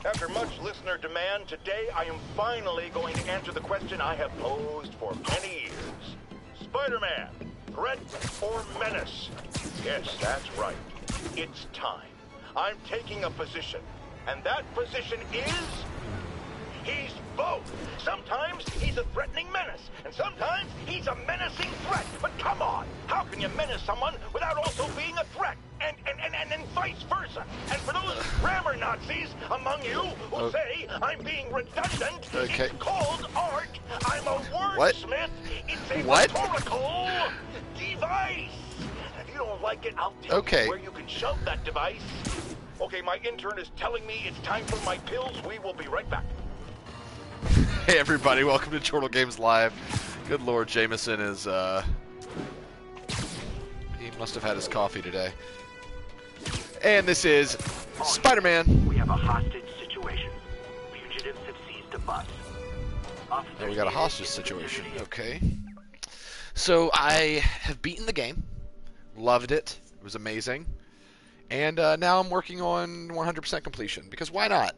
After much listener demand, today I am finally going to answer the question I have posed for many years. Spider-Man, threat or menace? Yes, that's right. It's time. I'm taking a position, and that position is... he's both. Sometimes he's a threatening menace, and sometimes he's a menacing threat. But come on, how can you menace someone without also being a threat? And vice versa. And for those grammar Nazis among you who say I'm being redundant, it's called art. I'm a wordsmith. It's a rhetorical device. If you don't like it, I'll tell you where you can shove that device. Okay, my intern is telling me it's time for my pills. We will be right back. Hey everybody, welcome to Chortle Games Live. Good Lord, Jameson is, he must have had his coffee today. And this is Spider-Man. We have a hostage situation. Fugitives have seized a bus. Oh, we got a hostage situation. Okay. So I have beaten the game. Loved it. It was amazing. And now I'm working on 100% completion. Because why not?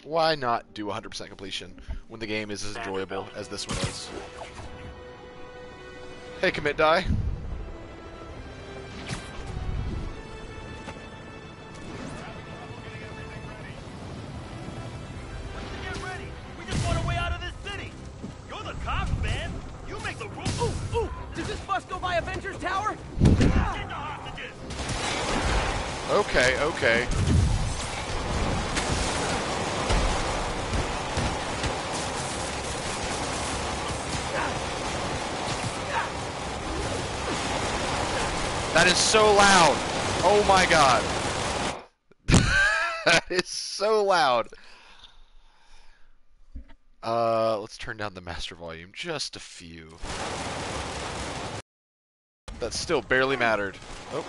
Why not do 100% completion when the game is as enjoyable as this one is? Hey, commit die. Get ready. We just want a way out of this city. You're the cops, man. You make the rules. Ooh, does this bus go by Avengers Tower? Get the hostages. Okay. That is so loud. Oh my god. That is so loud. Let's turn down the master volume just a few. That still barely mattered. Oh.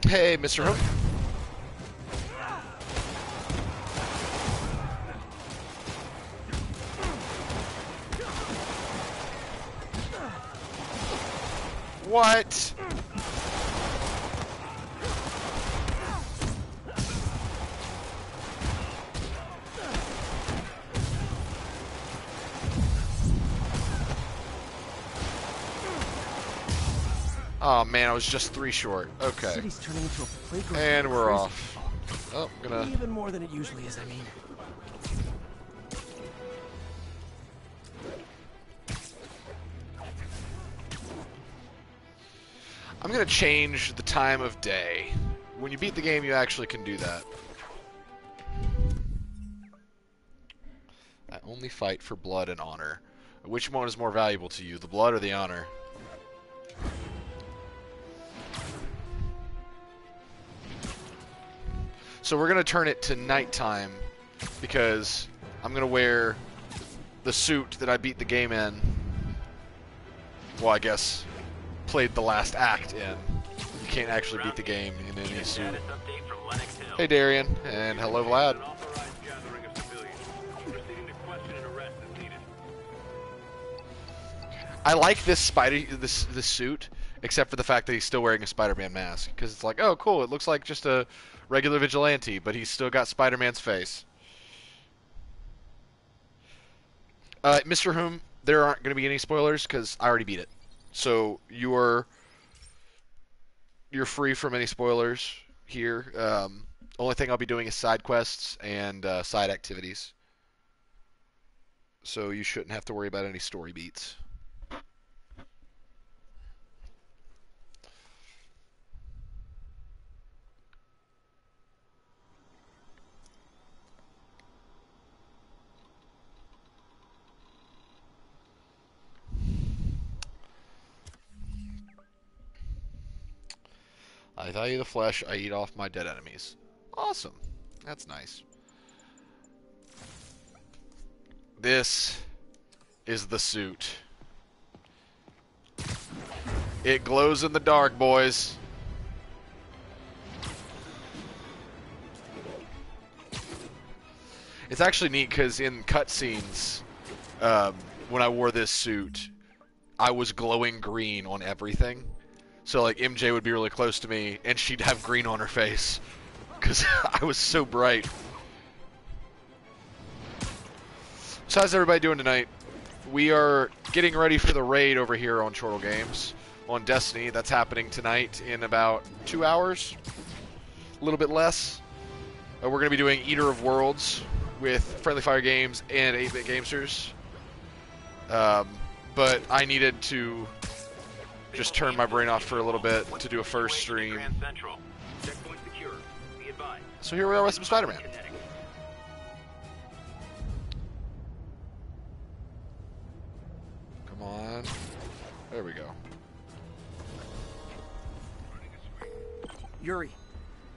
Hey, Mr. Hook. What? Oh man, I was just 3 short. Okay. City's turning into a playground. And we're off. Oh, I'm gonna... Even more than it usually is, I mean. I'm gonna change the time of day. When you beat the game, you actually can do that. I only fight for blood and honor. Which one is more valuable to you, the blood or the honor? So we're going to turn it to nighttime because I'm going to wear the suit that I beat the game in. Well, I guess played the last act in. You can't actually beat the game in any suit. Hey Darian, and hello Vlad. I like this this suit, except for the fact that he's still wearing a Spider-Man mask. Because it's like, oh cool, it looks like just a regular vigilante, but he's still got Spider-Man's face. Mr. Whom, there aren't going to be any spoilers because I already beat it. So you're free from any spoilers here. Only thing I'll be doing is side quests and side activities. So you shouldn't have to worry about any story beats. I value the flesh, I eat off my dead enemies. Awesome. That's nice. This is the suit. It glows in the dark, boys. It's actually neat because in cutscenes, when I wore this suit, I was glowing green on everything. So like MJ would be really close to me, and she'd have green on her face because I was so bright. So how's everybody doing tonight? We are getting ready for the raid over here on Chortle Games on Destiny. That's happening tonight in about 2 hours, a little bit less. We're going to be doing Eater of Worlds with Friendly Fire Games and 8-Bit Gamesters. But I needed to just turn my brain off for a little bit to do a first stream. So here we are with some Spider-Man. Come on. There we go. Yuri,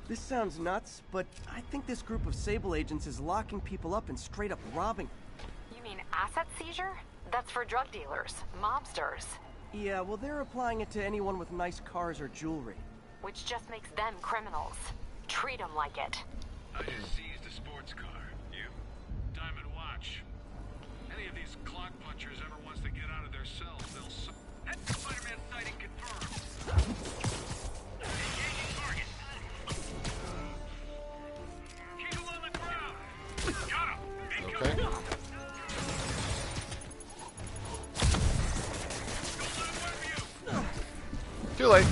this sounds nuts, but I think this group of Sable agents is locking people up and straight up robbing them. You mean asset seizure? That's for drug dealers, mobsters. Yeah, well, they're applying it to anyone with nice cars or jewelry. Which just makes them criminals. Treat them like it. I just seized a sports car. You? Diamond watch. Any of these clock punchers ever wants to get out of their cells, they'll... Spider-Man sighting confirmed. Engaging target. Keep him on the ground. Got him. Okay. Too late.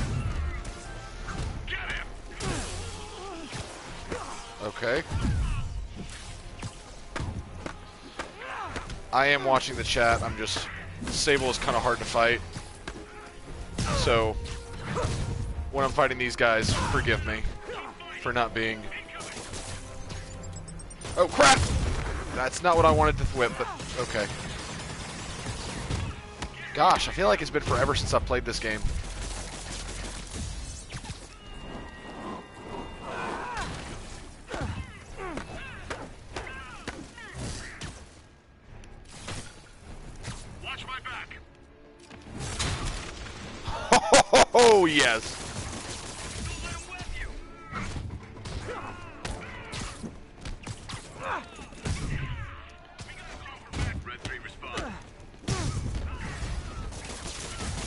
Get him. Okay. I am watching the chat. I'm just... Sable is kind of hard to fight. So, when I'm fighting these guys, forgive me for not being... Oh, crap! That's not what I wanted to whip, but okay. Gosh, I feel like it's been forever since I've played this game. Oh, yes.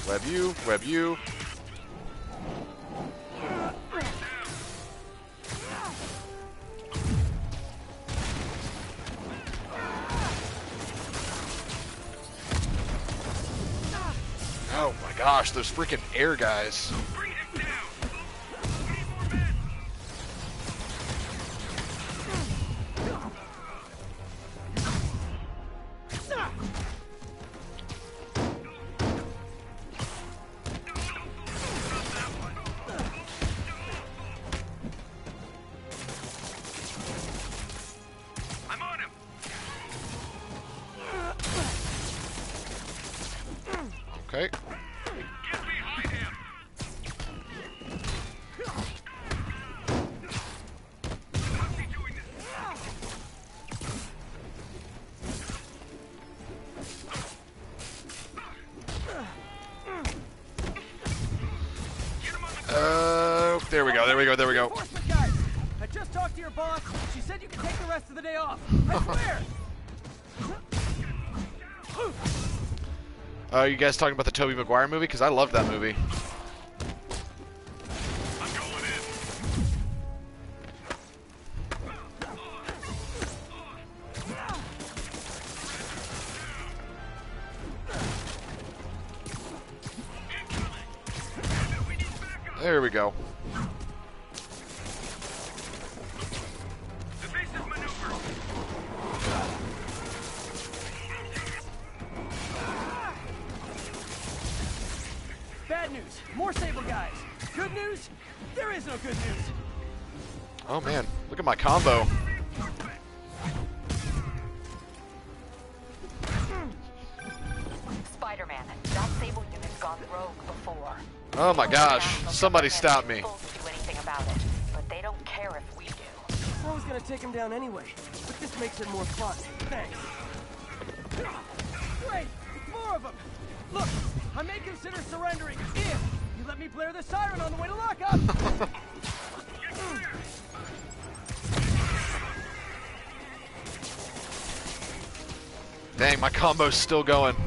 Web you, web you. Oh my gosh, those freaking air guys. Okay. Get behind him. How's he doing this? There we go, there we go, there we go. Enforcement guys, I just talked to your boss. She said you can take the rest of the day off. I swear. Are you guys talking about the Tobey Maguire movie? Because I loved that movie. I'm going in. There we go. Evasive maneuver. Bad news. More Sable guys. Good news? There is no good news. Oh man, look at my combo. Spider-Man, that Sable unit's gone rogue before. Oh my gosh, somebody stop me. Do anything about it, but they don't care if we do. I was gonna take him down anyway, but this makes it more fun. Thanks. Wait, it's more of them. Look, I may consider surrendering if you let me blare the siren on the way to lockup. Dang, my combo's still going.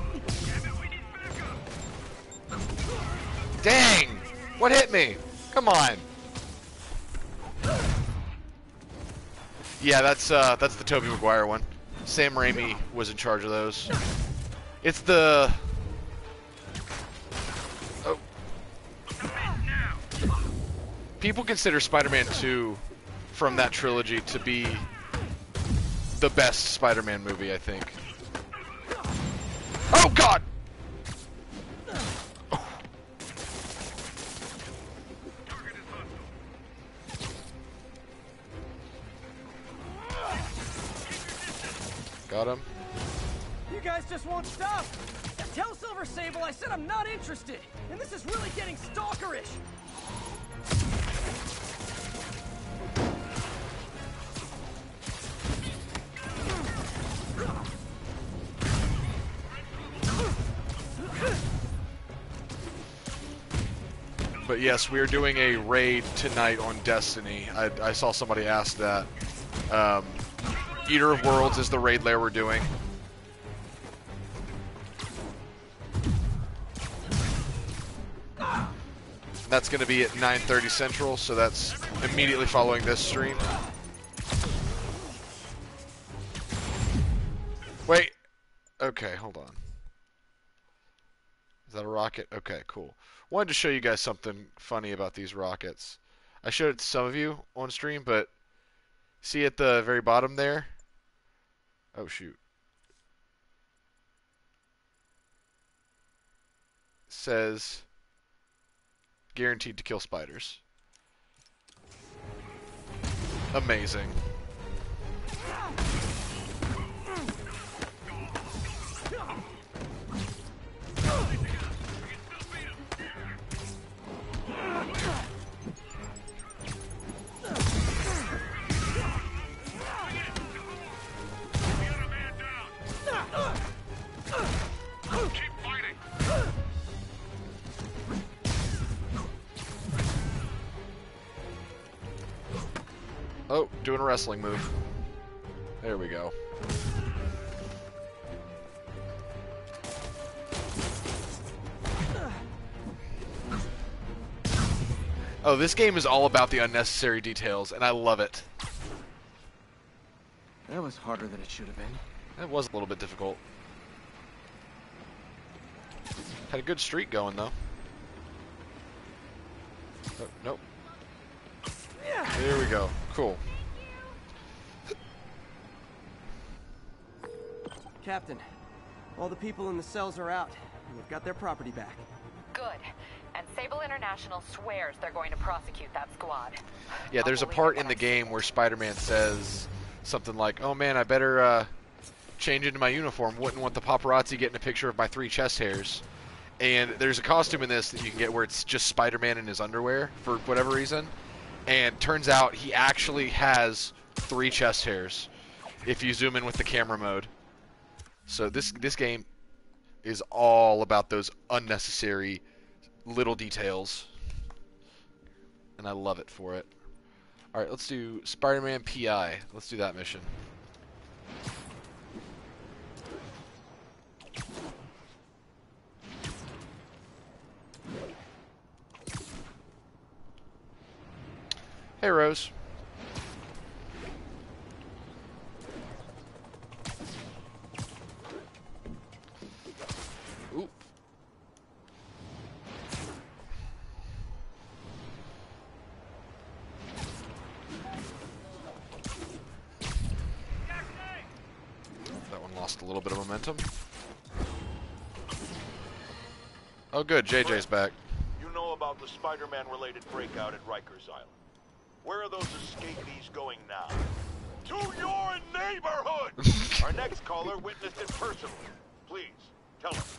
Dang! What hit me? Come on. Yeah, that's the Tobey Maguire one. Sam Raimi was in charge of those. It's the... Oh. People consider Spider-Man 2 from that trilogy to be the best Spider-Man movie, I think. Oh, God! Oh. Got him. You guys just won't stop. Tell Silver Sable I said I'm not interested. And this is really getting stalkerish. But yes, we are doing a raid tonight on Destiny. I saw somebody ask that. Eater of Worlds is the raid lair we're doing. That's going to be at 9:30 Central, so that's immediately following this stream. Wait. Okay, hold on. Is that a rocket? Okay, cool. Wanted to show you guys something funny about these rockets. I showed it to some of you on stream, but see at the very bottom there? Oh, shoot. Says guaranteed to kill spiders. Amazing. Oh, doing a wrestling move. There we go. Oh, this game is all about the unnecessary details, and I love it. That was harder than it should have been. That was a little bit difficult. Had a good streak going, though. Oh, nope. There we go. Cool. Captain, all the people in the cells are out, and they've got their property back. Good. And Sable International swears they're going to prosecute that squad. Yeah, there's a part in the game where Spider-Man says something like, "Oh man, I better change into my uniform. Wouldn't want the paparazzi getting a picture of my 3 chest hairs." And there's a costume in this that you can get where it's just Spider-Man in his underwear for whatever reason. And turns out he actually has 3 chest hairs if you zoom in with the camera mode. So this game is all about those unnecessary little details. And I love it for it. Alright, let's do Spider-Man PI. Let's do that mission. Hey, Rose. Ooh. That one lost a little bit of momentum. Oh, good. JJ's back. You know about the Spider-Man related breakout at Rikers Island. Where are those escapees going now? To your neighborhood! Our next caller witnessed it personally. Please, tell us.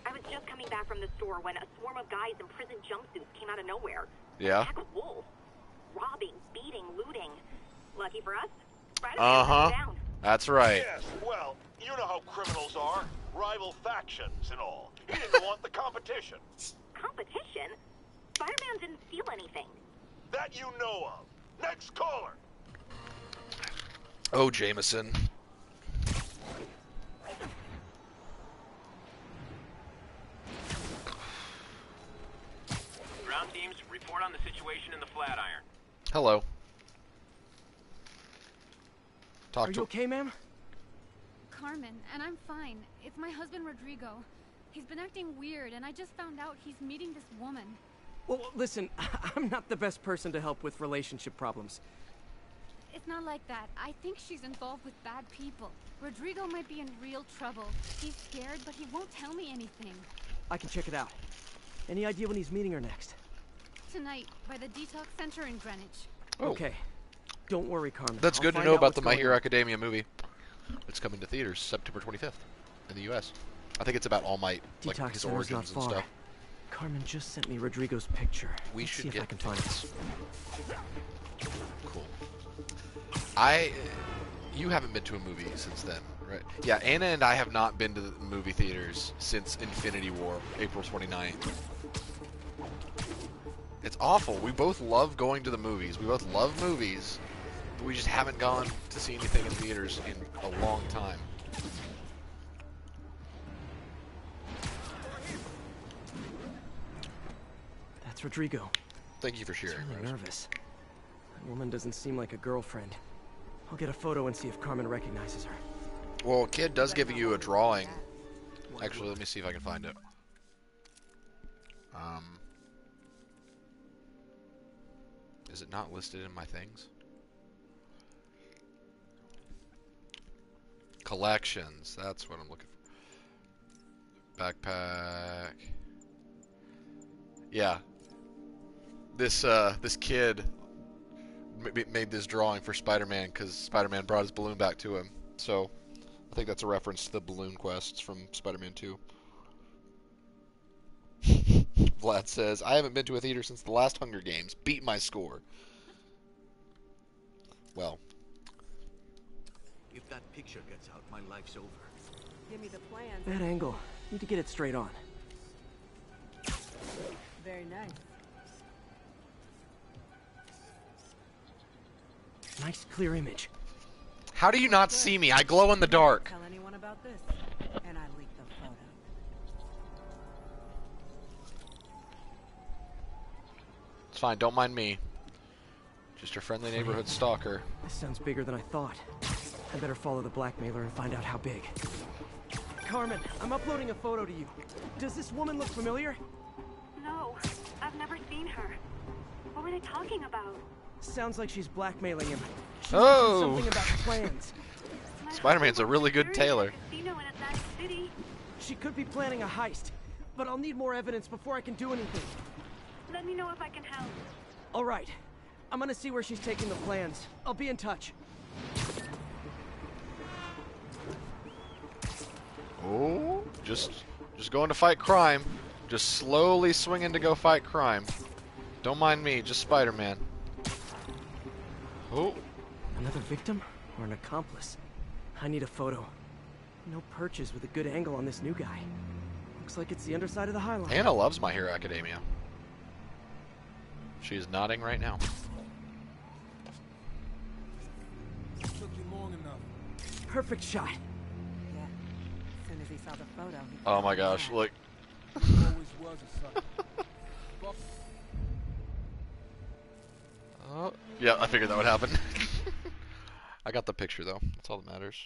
I was just coming back from the store when a swarm of guys in prison jumpsuits came out of nowhere. Yeah? A pack of wolves. Robbing, beating, looting. Lucky for us, Uh-huh. down. That's right. Yes, well, you know how criminals are. Rival factions and all. He didn't want the competition. Competition? Spider-Man didn't steal anything. That you know of. Next caller. Oh, Jameson. Comm teams, report on the situation in the Flatiron. Hello. Talk Are to you okay, ma'am? Carmen, and I'm fine. It's my husband, Rodrigo. He's been acting weird, and I just found out he's meeting this woman. Well, listen, I'm not the best person to help with relationship problems. It's not like that. I think she's involved with bad people. Rodrigo might be in real trouble. He's scared, but he won't tell me anything. I can check it out. Any idea when he's meeting her next? Tonight, by the detox center in Greenwich. Oh. Okay. Don't worry, Carmen. That's I'll good to find know out about what's the My going Hero on. Academia movie. It's coming to theaters September 25th in the U.S. I think it's about All Might, like Detox his center's origins not and far. stuff. Carmen just sent me Rodrigo's picture. We Let's should see if get I can find tickets. it. Cool. You haven't been to a movie since then, right? Yeah, Anna and I have not been to the movie theaters since Infinity War, April 29th. It's awful. We both love going to the movies. We both love movies, but we just haven't gone to see anything in theaters in a long time. That's Rodrigo. Thank you for He's sharing. really Rose. nervous. That woman doesn't seem like a girlfriend. I'll get a photo and see if Carmen recognizes her. Well, Kid does give you a drawing. Actually, let me see if I can find it. Is it not listed in my things? Collections. That's what I'm looking for. Backpack. Yeah. This kid made this drawing for Spider-Man because Spider-Man brought his balloon back to him. So I think that's a reference to the balloon quests from Spider-Man 2. Vlad says, I haven't been to a theater since the last Hunger Games. Beat my score. Well. If that picture gets out, my life's over. Give me the plan. That angle. Need to get it straight on. Very nice. Nice clear image. How do you not see me? I glow in the dark. Tell anyone about this, and I leak the photo. It's fine. Don't mind me. Just your friendly neighborhood stalker. This sounds bigger than I thought. I better follow the blackmailer and find out how big. Carmen, I'm uploading a photo to you. Does this woman look familiar? No, I've never seen her. What were they talking about? Sounds like she's blackmailing him. She Oh! mentioned something about plans. Spider-Man's a really good tailor. Casino in Atlantic City. She could be planning a heist, but I'll need more evidence before I can do anything. Let me know if I can help. All right. I'm gonna see where she's taking the plans. I'll be in touch. Oh, just going to fight crime. Just slowly swinging to go fight crime. Don't mind me, just Spider-Man. Oh, Another victim or an accomplice? I need a photo. No perches with a good angle on this new guy. Looks like it's the underside of the High Line. Anna loves My Hero Academia. She's nodding right now. Took you long enough. Perfect shot. Yeah. As soon as he saw the photo, he Oh my gosh, look. You always was a sucker. Fuck. Oh, yeah, I figured that would happen. I got the picture though. That's all that matters.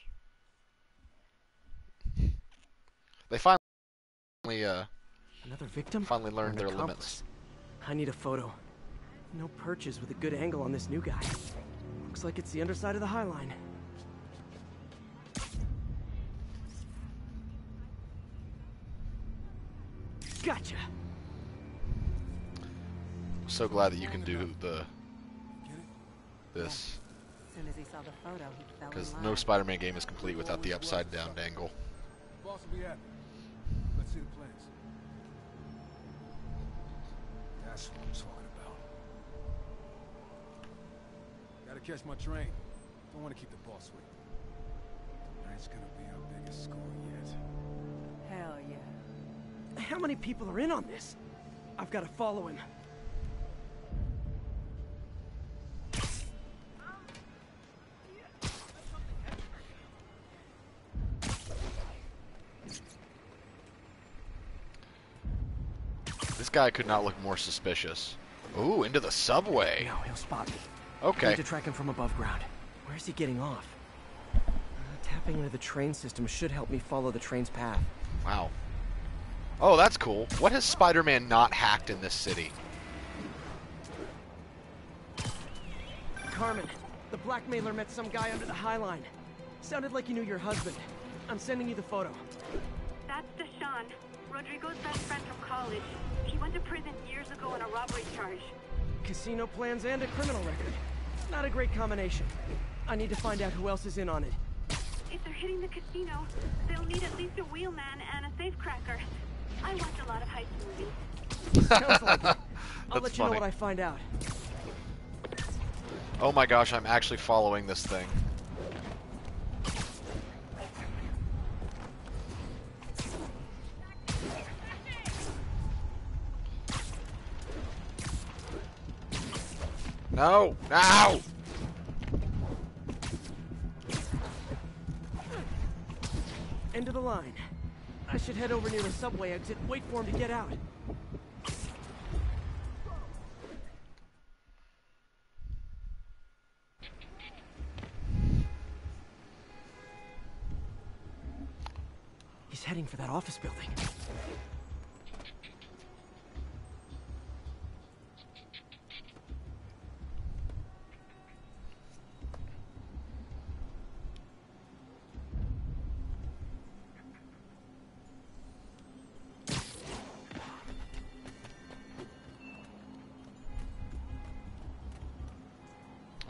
They finally Another victim? finally or learned an their accomplice? limits. I need a photo. No perches with a good angle on this new guy. Looks like it's the underside of the High Line. Gotcha. So glad that you can do this, As soon as he saw the photo, he fell because in line. no Spider-Man game is complete without the upside down dangle. Boss will be happy. Let's see the plans. That's what I'm talking about. Gotta catch my train. Don't want to keep the boss waiting. Tonight's gonna be our biggest score yet. Hell yeah. How many people are in on this? I've got to follow him. guy could not look more suspicious. Ooh, into the subway. No, he'll spot me. Okay. Need to track him from above ground. Where's he getting off? Tapping into the train system should help me follow the train's path. Wow. Oh, that's cool. What has Spider-Man not hacked in this city? Carmen, the blackmailer met some guy under the High Line. Sounded like he knew your husband. I'm sending you the photo. That's Deshaun, Rodrigo's best friend from college. He went to prison years ago on a robbery charge. Casino plans and a criminal record. Not a great combination. I need to find out who else is in on it. If they're hitting the casino, they'll need at least a wheelman and a safecracker. I watch a lot of heist movies. Sounds like it. I'll let you know funny. what I find out. Oh my gosh, I'm actually following this thing. No! No! End of the line. I should head over near the subway exit and wait for him to get out. He's heading for that office building.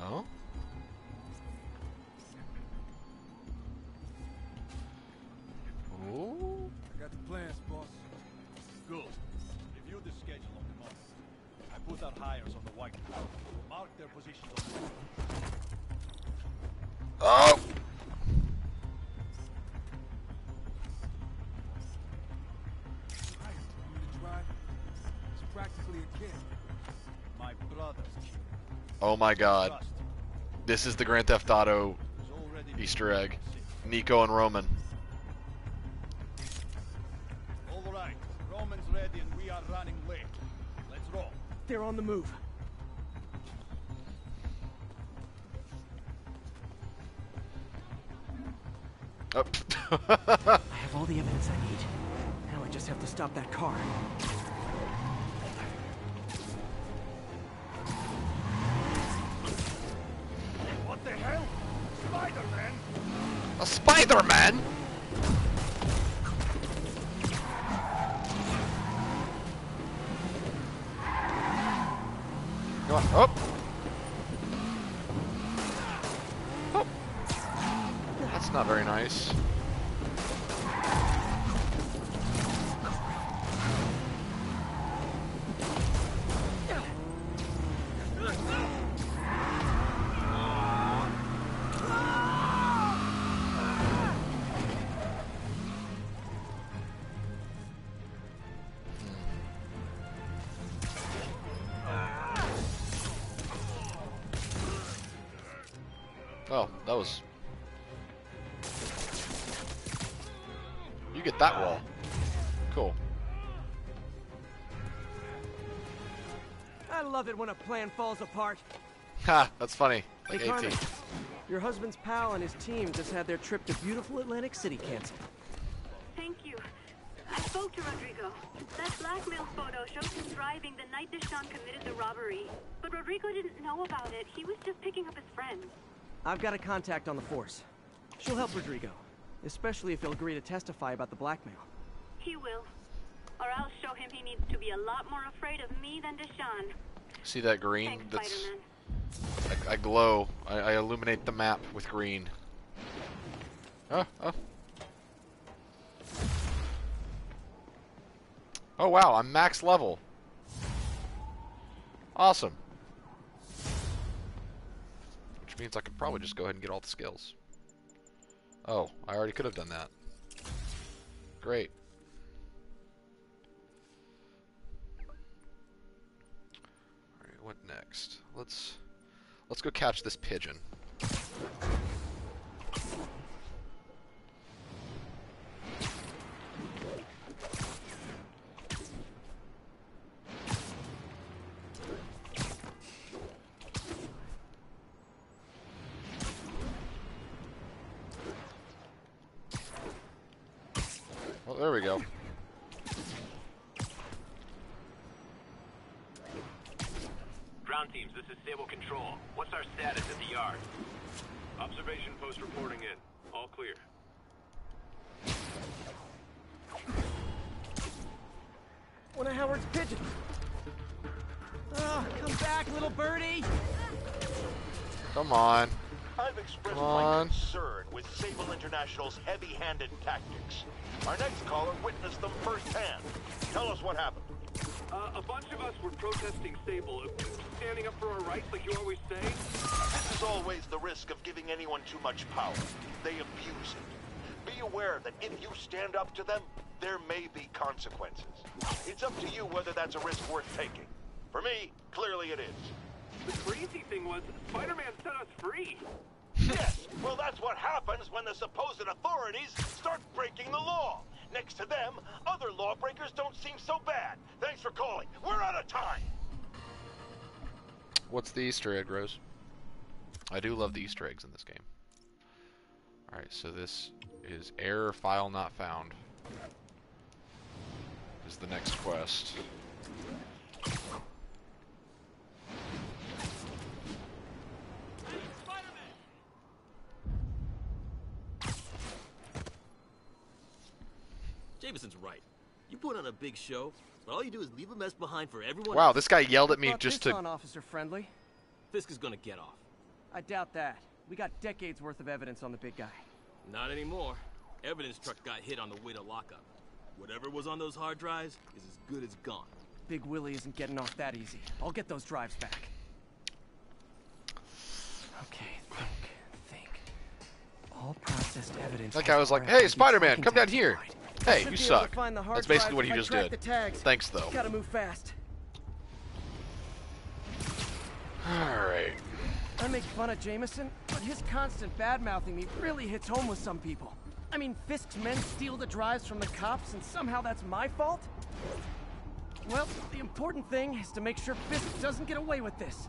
Oh? Ooh. I got the plans, boss. Good. Review the schedule of the month. I put out hires on the white cloud. Mark their positions on the map. Oh! It's practically a kid. My brother's kid. Oh my god. This is the Grand Theft Auto Easter egg. Nico and Roman. All right. Roman's ready and we are running late. Let's roll. They're on the move. Oh. I have all the evidence I need. Now I just have to stop that car. What the hell? Spider-Man! A Spider-Man? Come on. Oh! Oh! That's not very nice. Oh, that was... You get that wall. Cool. I love it when a plan falls apart. Ha, that's funny. Like Hey, 18. Carmen, your husband's pal and his team just had their trip to beautiful Atlantic City canceled. Thank you. I spoke to Rodrigo. That blackmail photo shows him driving the night Deshaun committed the robbery. But Rodrigo didn't know about it. He was just picking up his friend. I've got a contact on the force. She'll help Rodrigo, especially if he'll agree to testify about the blackmail. He will. Or I'll show him he needs to be a lot more afraid of me than Deshaun. See that green? Thanks, That's Spider-Man. I glow. I illuminate the map with green. Oh, oh. Oh wow, I'm max level. Awesome. Which means I could probably just go ahead and get all the skills. Oh, I already could have done that. Great. Alright, what next? Let's go catch this pigeon. there we go. Ground teams, this is Sable Control. What's our status at the yard? Observation post reporting in. All clear. One of Howard's pigeons. Oh, come back, little birdie. Come on. I've expressed my concern with Sable International's heavy-handed tactics. Our next caller witnessed them firsthand. Tell us what happened. A bunch of us were protesting Sable, standing up for our rights like you always say. This is always the risk of giving anyone too much power. They abuse it. Be aware that if you stand up to them, there may be consequences. It's up to you whether that's a risk worth taking. For me, clearly it is. The crazy thing was, Spider-Man set us free. Yes, well that's what happens when the supposed authorities start breaking the law. Next to them, other lawbreakers don't seem so bad. Thanks for calling. We're out of time. What's the Easter egg, Rose? I do love the Easter eggs in this game. Alright, so this is error file not found. Is the next quest. Jameson's right. You put on a big show, but all you do is leave a mess behind for everyone. Wow, this guy yelled at me just to... Officer friendly. Fisk is gonna get off. I doubt that. We got decades worth of evidence on the big guy. Not anymore. Evidence truck got hit on the way to lockup. Whatever was on those hard drives is as good as gone. Big Willie isn't getting off that easy. I'll get those drives back. Okay, think. All processed evidence. That guy was like, hey, Spider-Man, come down here. Hey, you suck. That's basically what he just did. Thanks, though. Gotta move fast. Alright. I make fun of Jameson, but his constant bad-mouthing me really hits home with some people. I mean, Fisk's men steal the drives from the cops, and somehow that's my fault? Well, the important thing is to make sure Fisk doesn't get away with this.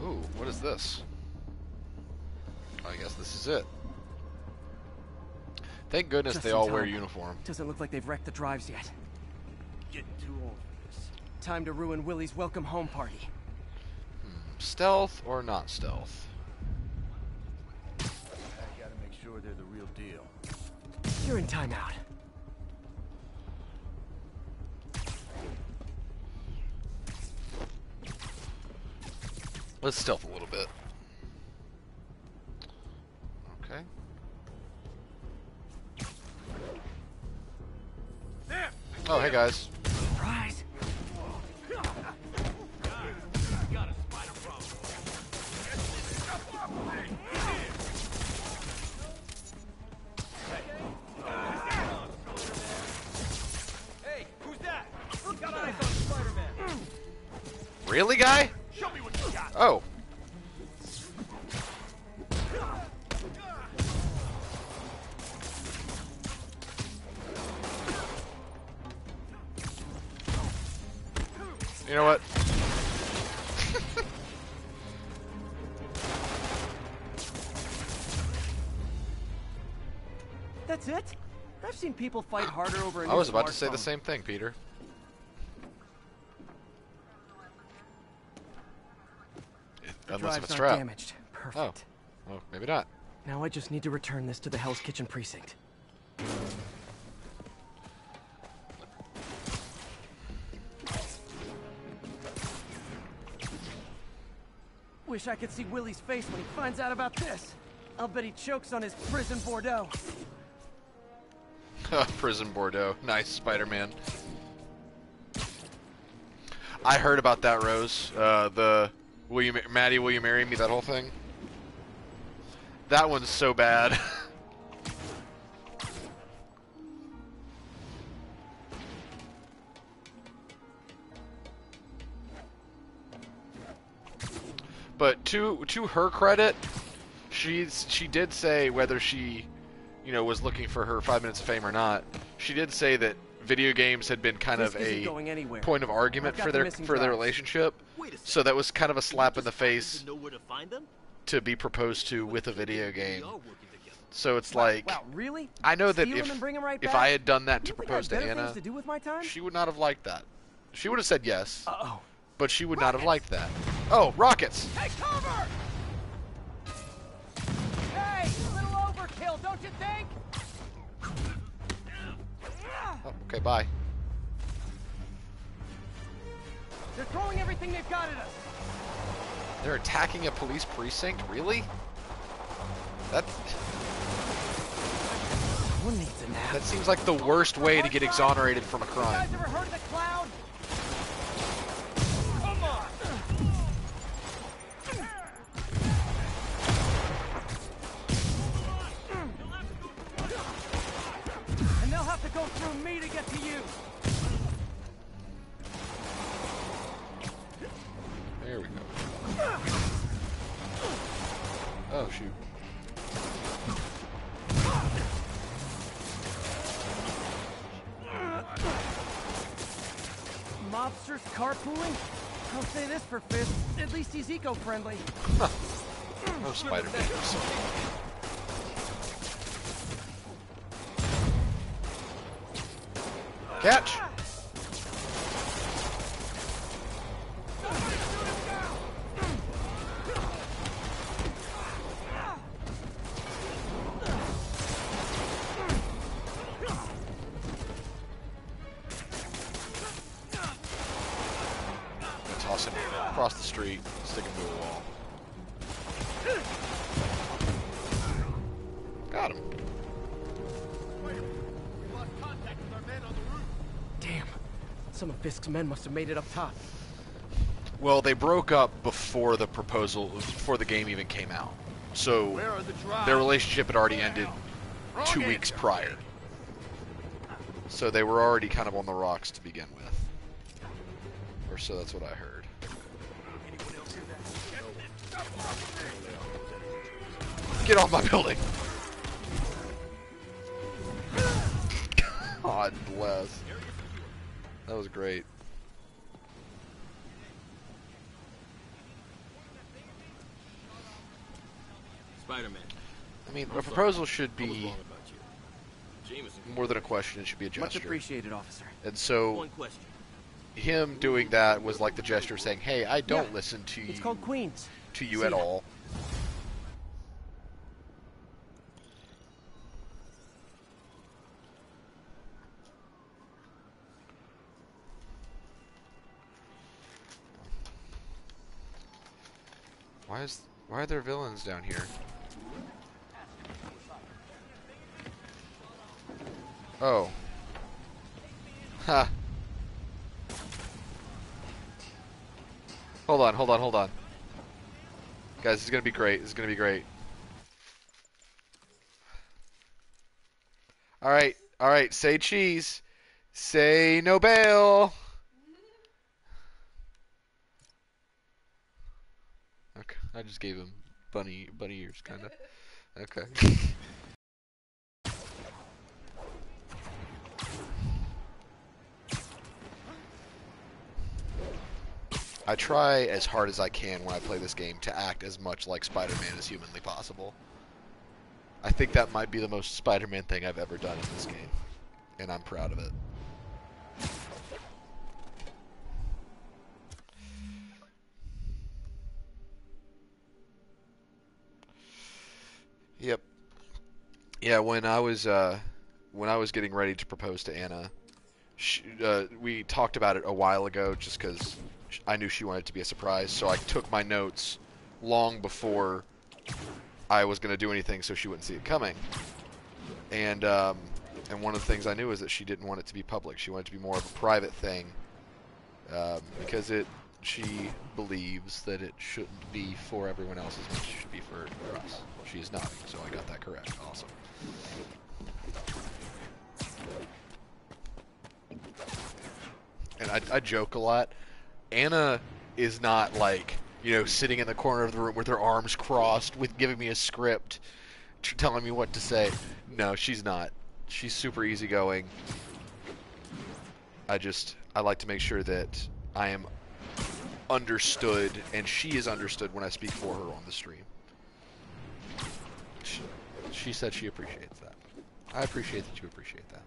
Ooh, what is this? I guess this is it. Thank goodness Just they in all time. wear uniform. Doesn't look like they've wrecked the drives yet. Getting too old for this. Time to ruin Willie's welcome home party. Stealth or not stealth? I gotta make sure they're the real deal. You're in timeout. Let's stealth a little bit. Okay. Oh, hey guys. Surprise! Got a spider problem. Hey, who's that? Got eyes on Spider-Man. Really, guy? Show me what you got. Oh. You know what? That's it? I've seen people fight harder over a I was new about to say the smartphone. same thing, Peter. Unless if Drive's it's not trapped. damaged. Perfect. Oh. Well, maybe not. Now I just need to return this to the Hell's Kitchen precinct. Wish I could see Willie's face when he finds out about this. I'll bet he chokes on his prison Bordeaux. Prison Bordeaux. Nice, Spider-Man. I heard about that, Rose. Maddie, will you marry me? That whole thing. That one's so bad. But to her credit, she did say whether she, you know, was looking for her 5 minutes of fame or not, she did say that video games had been kind of a point of argument for their relationship. So that was kind of a slap in the face to be proposed to with a video game. So it's like, wow, really? I know that Steal 'em and bring 'em right if back? I had done that to You think I propose had to better Anna, things to do with my time? she would not have liked that. She would have said yes, Uh-oh. but she would not have liked that. Oh, rockets! Take cover! Hey, a little overkill, don't you think? Oh, okay, bye. They're throwing everything they've got at us. They're attacking a police precinct? Really? One needs a nap. That seems like the worst way to get exonerated from a You crime. guys ever heard of the Cloud? Come on! And they'll have to go through me to get to you. There we go. Oh, shoot. Mobsters carpooling? I'll say this for Fist. At least he's eco-friendly. No Spider-Man. Catch! Toss him across the street, stick him to a wall. Got him. Damn. Some of Fisk's men must have made it up top. Well, they broke up before the game even came out. So their relationship had already ended 2 weeks prior. So they were already kind of on the rocks to begin with. Or so that's what I heard. Get off my building! God bless. That was great. Spider-Man. I mean, a proposal should be more than a question. It should be a gesture. Much appreciated, officer. And so, One question. him doing that was like the gesture saying, "Hey, I don't listen to you. It's called Queens. To you See at ya. all." Why are there villains down here? Oh. Ha. Hold on. Guys, this is gonna be great. This is gonna be great. Alright, say cheese. Say no bail. Okay, I just gave him bunny ears, kinda. Okay. I try as hard as I can when I play this game to act as much like Spider-Man as humanly possible. I think that might be the most Spider-Man thing I've ever done in this game, and I'm proud of it. Yep. Yeah, when I was getting ready to propose to Anna, we talked about it a while ago just because I knew she wanted it to be a surprise, so I took my notes long before I was going to do anything so she wouldn't see it coming. And one of the things I knew is that she didn't want it to be public. She wanted it to be more of a private thing because she believes that it shouldn't be for everyone else as much as it should be for us. She is nodding, so I got that correct. Awesome. And I joke a lot. Anna is not like, you know, sitting in the corner of the room with her arms crossed with giving me a script. telling me what to say. No, she's not. She's super easygoing. I like to make sure that I am understood, and she is understood when I speak for her on the stream. She said she appreciates that. I appreciate that you appreciate that.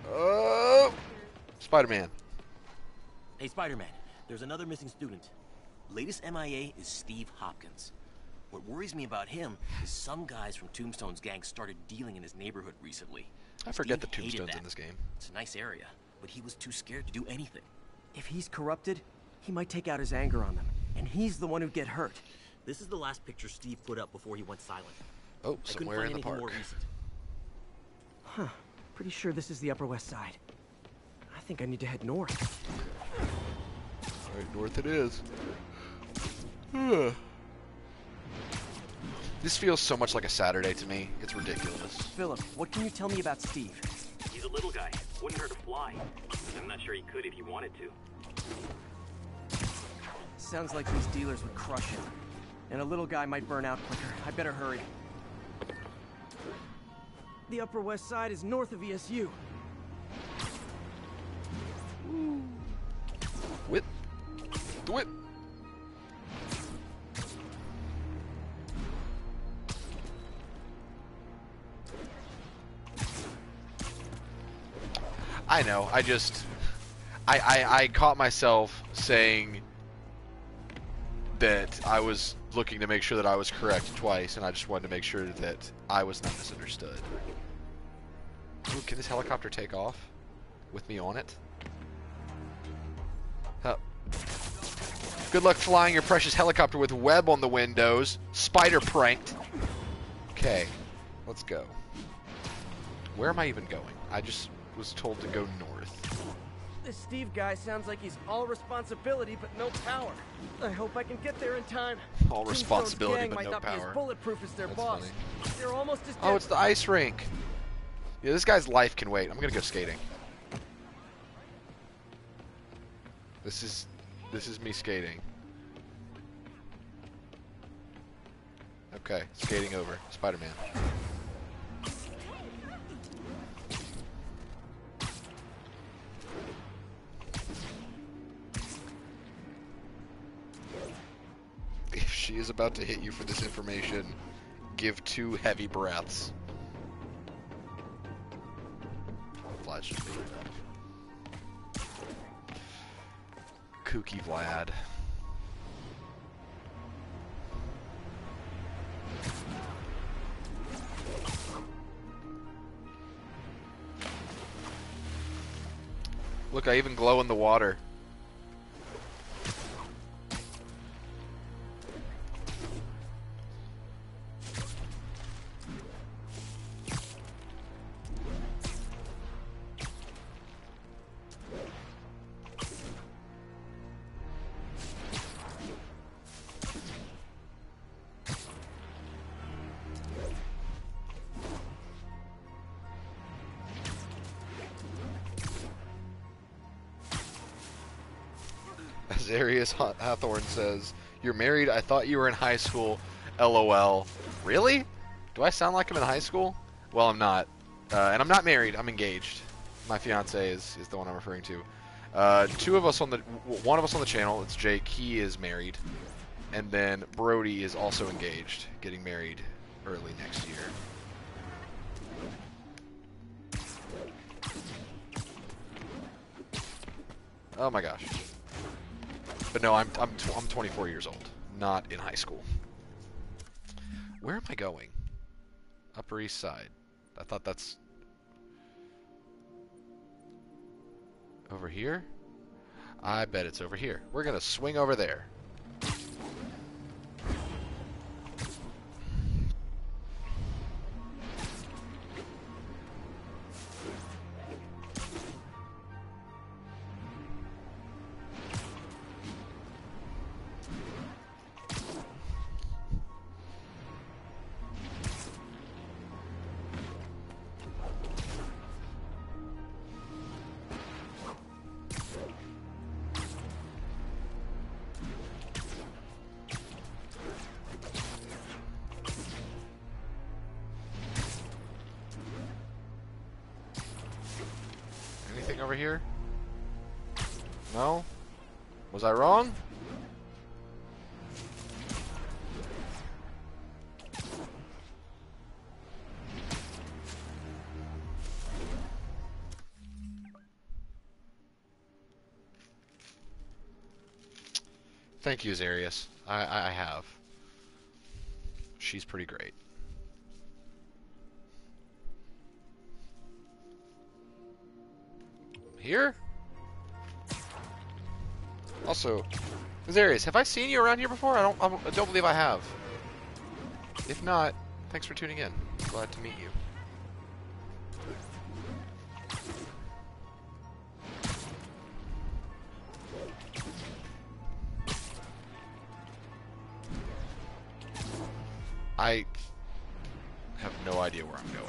Oh, Spider-Man. Hey, Spider-Man, there's another missing student. Latest MIA is Steve Hopkins. What worries me about him is some guys from Tombstone's gang started dealing in his neighborhood recently. I forget Steve the hated Tombstone's that. in this game. It's a nice area, but he was too scared to do anything. If he's corrupted, he might take out his anger on them, and he's the one who'd get hurt. This is the last picture Steve put up before he went silent. Oh, somewhere in the park. More recent. Huh. Pretty sure this is the Upper West Side. I think I need to head north. All right, north it is. This feels so much like a Saturday to me. It's ridiculous. Philip, what can you tell me about Steve? He's a little guy. Wouldn't hurt to fly. I'm not sure he could if he wanted to. Sounds like these dealers would crush him. And a little guy might burn out quicker. I better hurry. The Upper West Side is north of ESU. Whip. The whip. I know, I caught myself saying that I was looking to make sure that I was correct twice, and I just wanted to make sure that I was not misunderstood. Ooh, can this helicopter take off with me on it? Oh. Good luck flying your precious helicopter with web on the windows. Spider pranked. Okay, let's go. Where am I even going? I just was told to go north. This Steve guy sounds like he's all responsibility but no power. I hope I can get there in time. All responsibility but might no not power. Be as bulletproof as their That's boss. funny. They're almost as Oh, it's the ice rink. Yeah, this guy's life can wait. I'm gonna go skating. This is me skating. Okay, skating over. Spider-Man. If she is about to hit you for this information, give 2 heavy breaths. Vlad should be Kooky Vlad. Look, I even glow in the water. Azarius Hathorn says, "You're married? I thought you were in high school. LOL." Really? Do I sound like I'm in high school? Well, I'm not. And I'm not married. I'm engaged. My fiance is the one I'm referring to. One of us on the channel, it's Jake. He is married. And then Brodie is also engaged, getting married early next year. Oh my gosh. But no, I'm 24 years old, not in high school. Where am I going? Upper East Side. I thought that's over here. I bet it's over here. We're gonna swing over there. over here? No? Was I wrong? Thank you, Zarius. I have. She's pretty great. Here? Also, Zarius, have I seen you around here before? I don't believe I have. If not, thanks for tuning in. Glad to meet you. I have no idea where I'm going.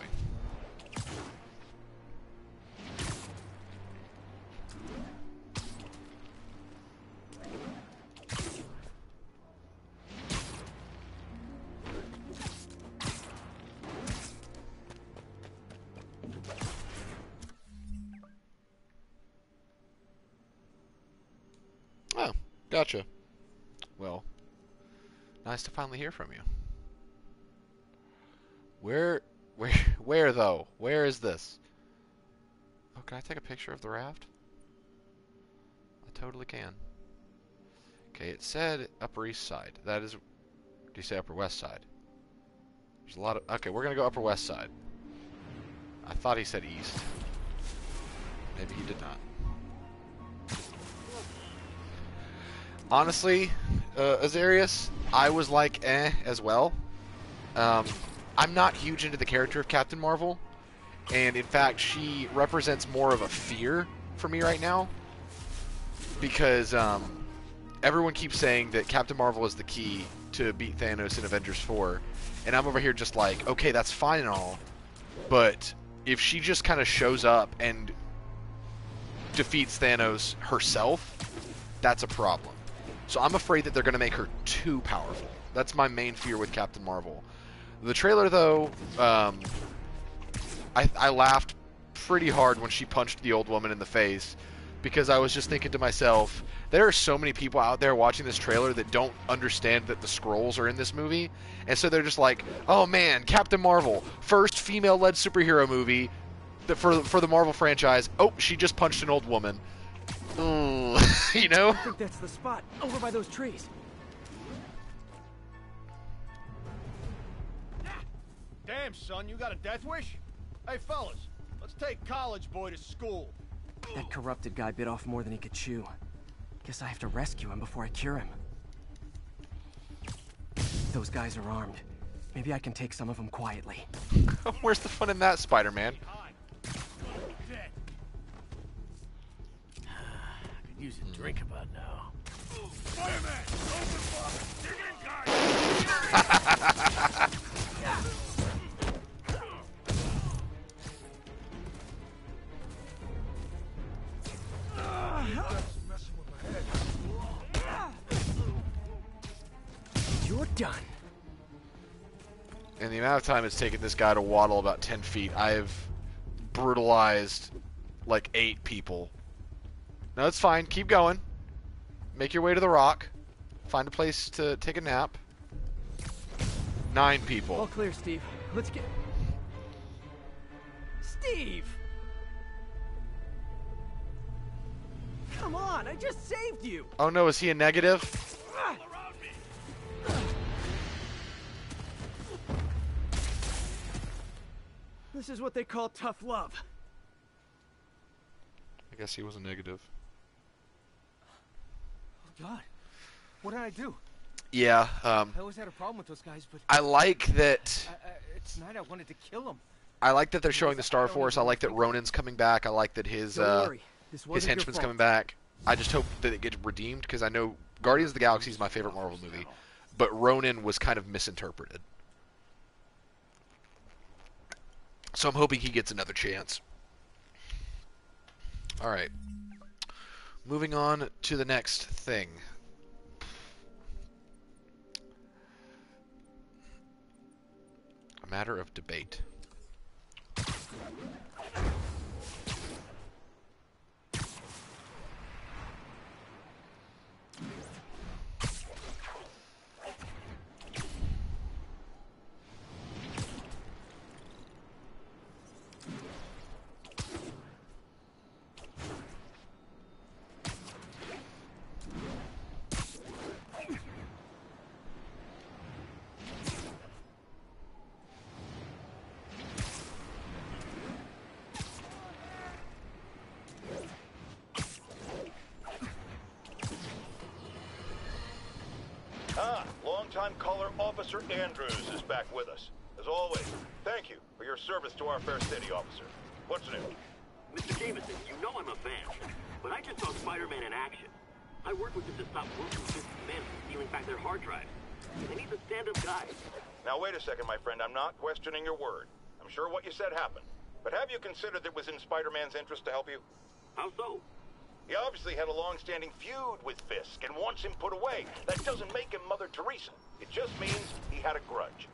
Oh, gotcha. Well, nice to finally hear from you. Where though? Where is this? Oh, can I take a picture of the raft? I totally can. Okay, it said Upper East Side. That is... Do you say Upper West Side? There's a lot of... Okay, we're gonna go Upper West Side. I thought he said East. Maybe he did not. Honestly, Azarius, I was like, as well. I'm not huge into the character of Captain Marvel, and in fact, she represents more of a fear for me right now, because everyone keeps saying that Captain Marvel is the key to beat Thanos in Avengers 4, and I'm over here just like, okay, that's fine and all, but if she just kind of shows up and defeats Thanos herself, that's a problem. So I'm afraid that they're going to make her too powerful. That's my main fear with Captain Marvel. The trailer, though, I laughed pretty hard when she punched the old woman in the face, because I was just thinking to myself, there are so many people out there watching this trailer that don't understand that the Skrulls are in this movie, and so they're just like, oh man, Captain Marvel, first female-led superhero movie for the Marvel franchise. Oh, she just punched an old woman. Ooh, you know? I think that's the spot, over by those trees. Damn, son, you got a death wish? Hey, fellas, let's take college boy to school. That corrupted guy bit off more than he could chew. Guess I have to rescue him before I cure him. Those guys are armed. Maybe I can take some of them quietly. Where's the fun in that, Spider-Man? I could use a drink about now. Spider-Man, open fire! You're done. And the amount of time it's taken this guy to waddle about 10 feet, I've brutalized like 8 people. No, it's fine. Keep going. Make your way to the rock. Find a place to take a nap. 9 people. All clear, Steve. Let's get... Steve! Come on, I just saved you! Oh no, is he a negative? This is what they call tough love. I guess he was a negative. Oh God, what did I do? Yeah, I always had a problem with those guys, but... I like that... tonight I wanted to kill them. I like that they're showing the Star Force. I like that Ronin's coming back. I like that his henchman's coming back. I just hope that it gets redeemed, because I know Guardians of the Galaxy is my favorite Marvel movie, but Ronin was kind of misinterpreted. So I'm hoping he gets another chance. Alright. Moving on to the next thing. A matter of debate. longtime caller Officer Andrews is back with us. As always, thank you for your service to our fair city, officer. What's new? Mr. Jameson, you know I'm a fan, but I just saw Spider-Man in action. I worked with him to stop Wilson Fisk's men from stealing back their hard drives. And he's a stand-up guy. Now wait a second, my friend. I'm not questioning your word. I'm sure what you said happened. But have you considered that it was in Spider-Man's interest to help you? How so? He obviously had a long-standing feud with Fisk and wants him put away. That doesn't make him Mother Teresa. It just means he had a grudge.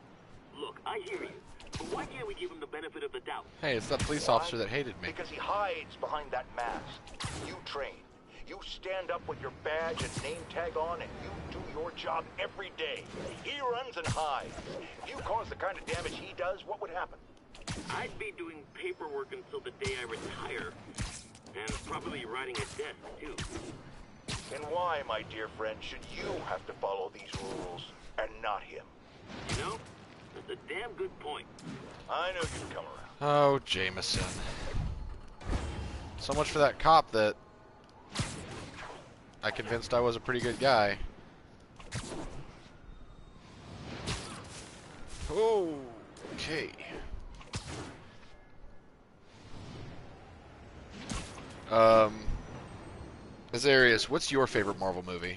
Look, I hear you. But why can't we give him the benefit of the doubt? Hey, it's that police officer that hated me. Because he hides behind that mask. You train. You stand up with your badge and name tag on, and you do your job every day. He runs and hides. If you cause the kind of damage he does, what would happen? I'd be doing paperwork until the day I retire. And probably writing a desk, too. And why, my dear friend, should you have to follow these rules, and not him? You know, that's a damn good point. I knew you'd come around. Oh, Jameson. So much for that cop that I convinced I was a pretty good guy. Okay. Azarius, what's your favorite Marvel movie?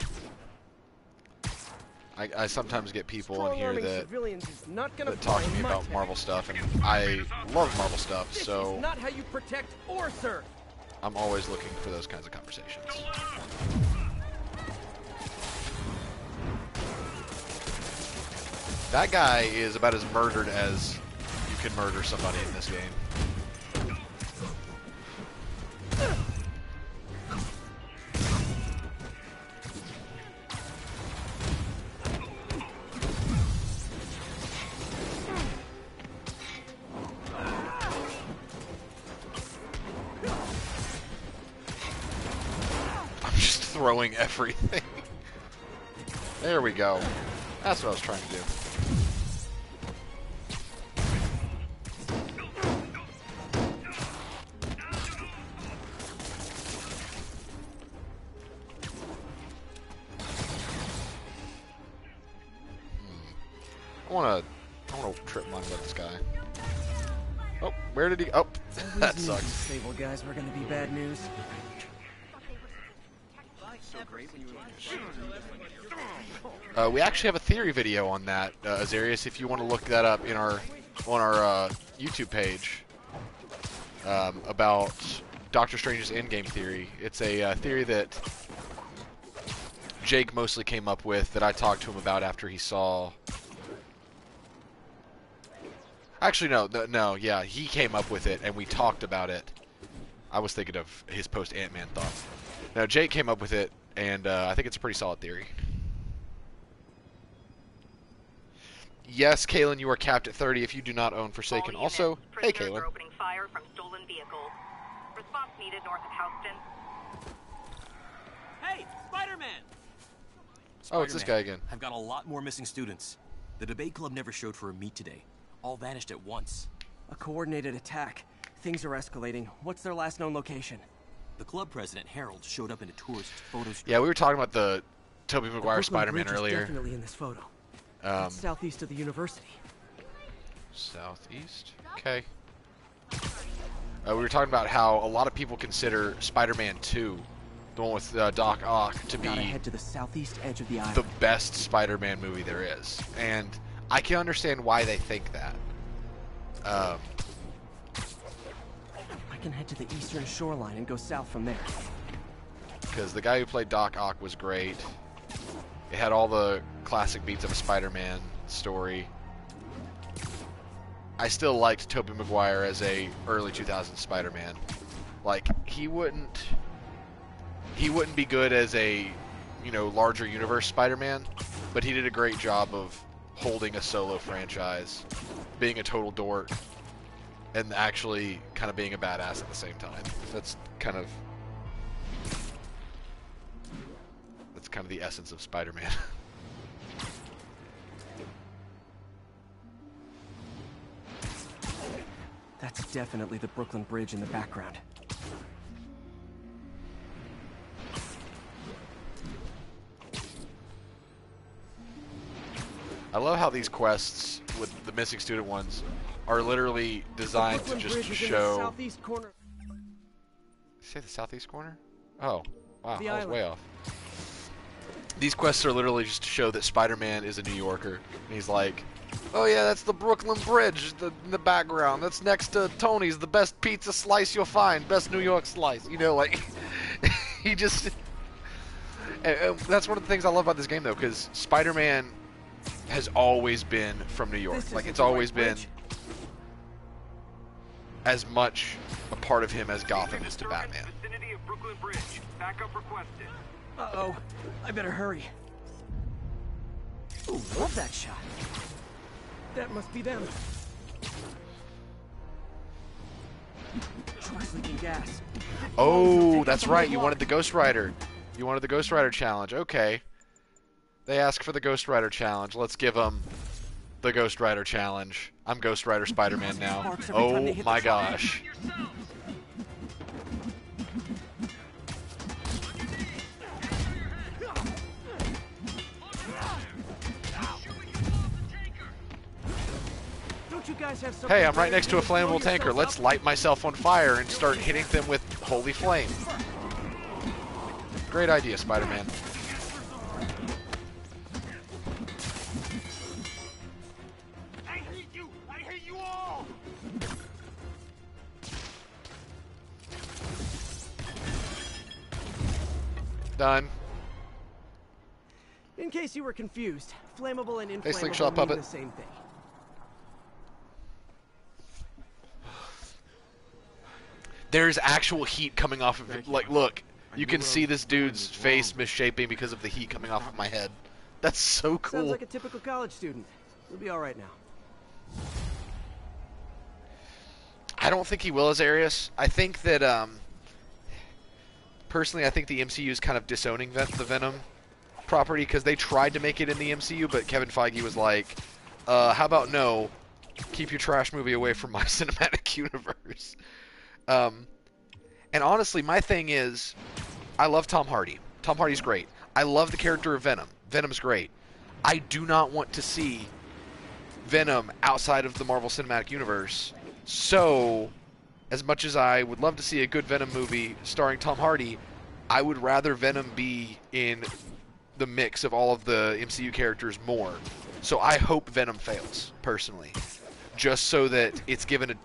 I sometimes get people in here that talk to me about Marvel stuff, and I love Marvel stuff, so This is not how you protect or serve. I'm always looking for those kinds of conversations. That guy is about as murdered as you can murder somebody in this game. I'm just throwing everything. There we go. That's what I was trying to do. I wanna trip mine by this guy. Oh, where did he? Oh, that sucks. Disabled guys were gonna be bad news. We actually have a theory video on that, Azarius. If you want to look that up in our YouTube page about Doctor Strange's Endgame theory. It's a theory that Jake mostly came up with that I talked to him about after he saw. Actually, no, yeah, he came up with it, and we talked about it. I was thinking of his post-Ant-Man thoughts. No, Jake came up with it, and I think it's a pretty solid theory. Yes, Kaylin, you are capped at 30 if you do not own Forsaken. Also, hey, Kaylin. Are opening fire from stolen vehicles. Response needed north of Houston. Hey, Spider-Man! Oh, it's this guy again. I've got a lot more missing students. The debate club never showed for a meet today. All vanished at once. A coordinated attack. Things are escalating. What's their last known location? The club president, Harold, showed up in a tourist photo street. Yeah, we were talking about the Tobey Maguire Spider-Man Bridge is earlier. definitely in this photo. It's southeast of the university. Southeast? Okay. We were talking about how a lot of people consider Spider-Man 2, the one with Doc Ock, to be head to the southeast edge of the island. the best Spider-Man movie there is. And I can understand why they think that. I can head to the eastern shoreline and go south from there. Because the guy who played Doc Ock was great. It had all the classic beats of a Spider-Man story. I still liked Tobey Maguire as a early 2000s Spider-Man. Like, he wouldn't be good as a, larger universe Spider-Man, but he did a great job of holding a solo franchise, being a total dork, and actually kind of being a badass at the same time. That's kind of the essence of Spider-Man. That's definitely the Brooklyn Bridge in the background. I love how these quests with the missing student ones are literally designed to Brooklyn just Bridge is in the show. southeast corner. Say the southeast corner? Oh, wow, The I was island. way off. These quests are literally just to show that Spider-Man is a New Yorker. And he's like, oh yeah, that's the Brooklyn Bridge in the background. That's next to Tony's, the best pizza slice you'll find. Best New York slice. You know, like, he just... And that's one of the things I love about this game, though, because Spider-Man has always been from New York. Like, it's always been as much a part of him as Gotham is to Batman. Vicinity of Brooklyn Bridge. Backup requested. Uh-oh. I better hurry. Ooh, love that shot. That must be them. Truck's leaking gas. Oh, that's right. You wanted the Ghost Rider. You wanted the Ghost Rider challenge. Okay. They asked for the Ghost Rider challenge. Let's give them the Ghost Rider challenge. I'm Ghost Rider Spider-Man now. Oh my gosh. Don't you guys have Hey, I'm right next to a flammable tanker. Let's light myself on fire and start hitting them with holy flame. Great idea, Spider-Man. I hate you! I hate you all! Done. In case you were confused, flammable and Hey, inflammable Slingshot mean Puppet. the same thing. There's actual heat coming off of it. Like, look. You can see this dude's face misshaping because of the heat coming off of my head. That's so cool. Sounds like a typical college student. You'll be all right now. I don't think he will as Arius. I think that, personally, I think the MCU is kind of disowning the Venom property because they tried to make it in the MCU, but Kevin Feige was like, how about no, keep your trash movie away from my cinematic universe. And honestly, my thing is, I love Tom Hardy. Tom Hardy's great. I love the character of Venom. Venom's great. I do not want to see Venom outside of the Marvel Cinematic Universe. So, as much as I would love to see a good Venom movie starring Tom Hardy, I would rather Venom be in the mix of all of the MCU characters more. So I hope Venom fails, personally. Just so that it's given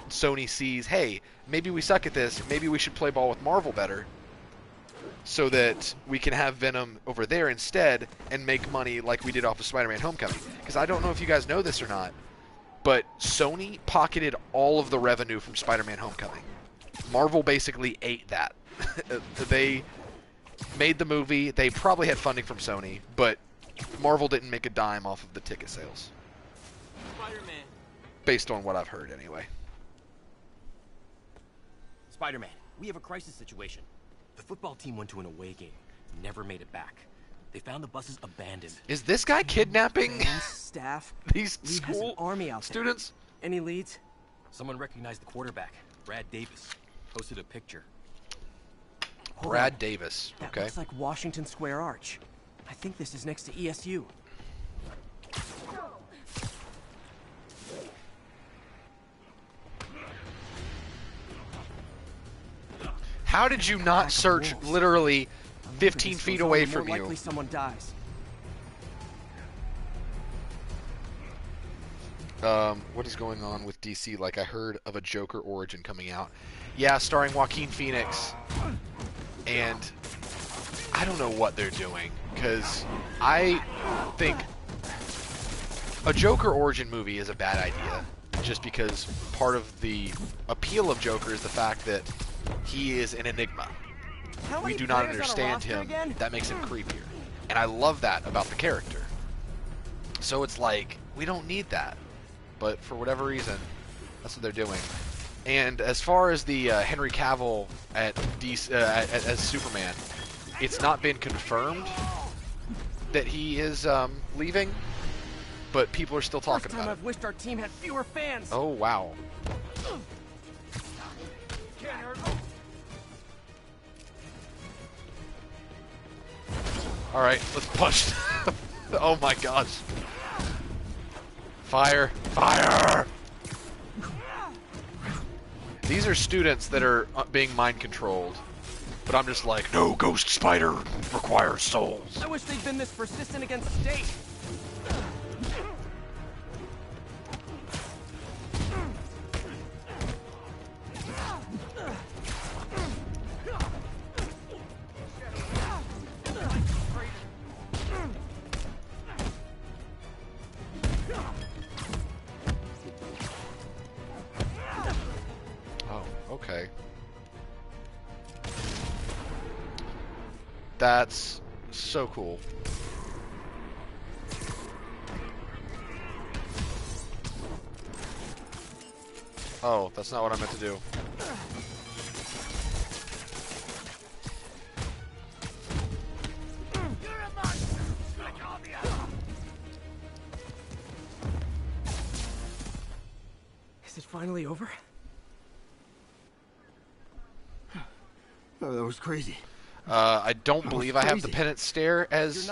Sony sees, hey, maybe we suck at this, maybe we should play ball with Marvel better, so that we can have Venom over there instead and make money like we did off of Spider-Man Homecoming. Because I don't know if you guys know this or not, but Sony pocketed all of the revenue from Spider-Man Homecoming. Marvel basically ate that. They made the movie, they probably had funding from Sony, but Marvel didn't make a dime off of the ticket sales. Spider-Man. Based on what I've heard, anyway. Spider-Man, we have a crisis situation. The football team went to an away game, never made it back. They found the buses abandoned. Is this guy kidnapping staff? these Lee has school an army out students? There. Any leads? Someone recognized the quarterback, Brad Davis. Posted a picture. Brad Davis. That Okay. looks like Washington Square Arch. I think this is next to ESU. How did you not search literally 15 feet away from more you? likely someone dies. What is going on with DC? Like, I heard of a Joker origin coming out. Yeah, starring Joaquin Phoenix. And I don't know what they're doing, because I think a Joker origin movie is a bad idea, just because part of the appeal of Joker is the fact that he is an enigma. We do not understand him. Again? That makes him creepier. And I love that about the character. So it's like, we don't need that. But for whatever reason, that's what they're doing. And as far as the Henry Cavill at as Superman, it's not been confirmed that he is leaving, but people are still talking First time about I've wished our team had fewer fans. Oh, wow. Can't hurt. All right, let's push. Oh my gosh. Fire! Fire! These are students that are being mind controlled. But I'm just like, no ghost spider requires souls. I wish they'd been this persistent against State. Oh, okay. That's so cool. Oh, that's not what I meant to do. Is it finally over? Oh, that was crazy. I don't believe I have the penance stare as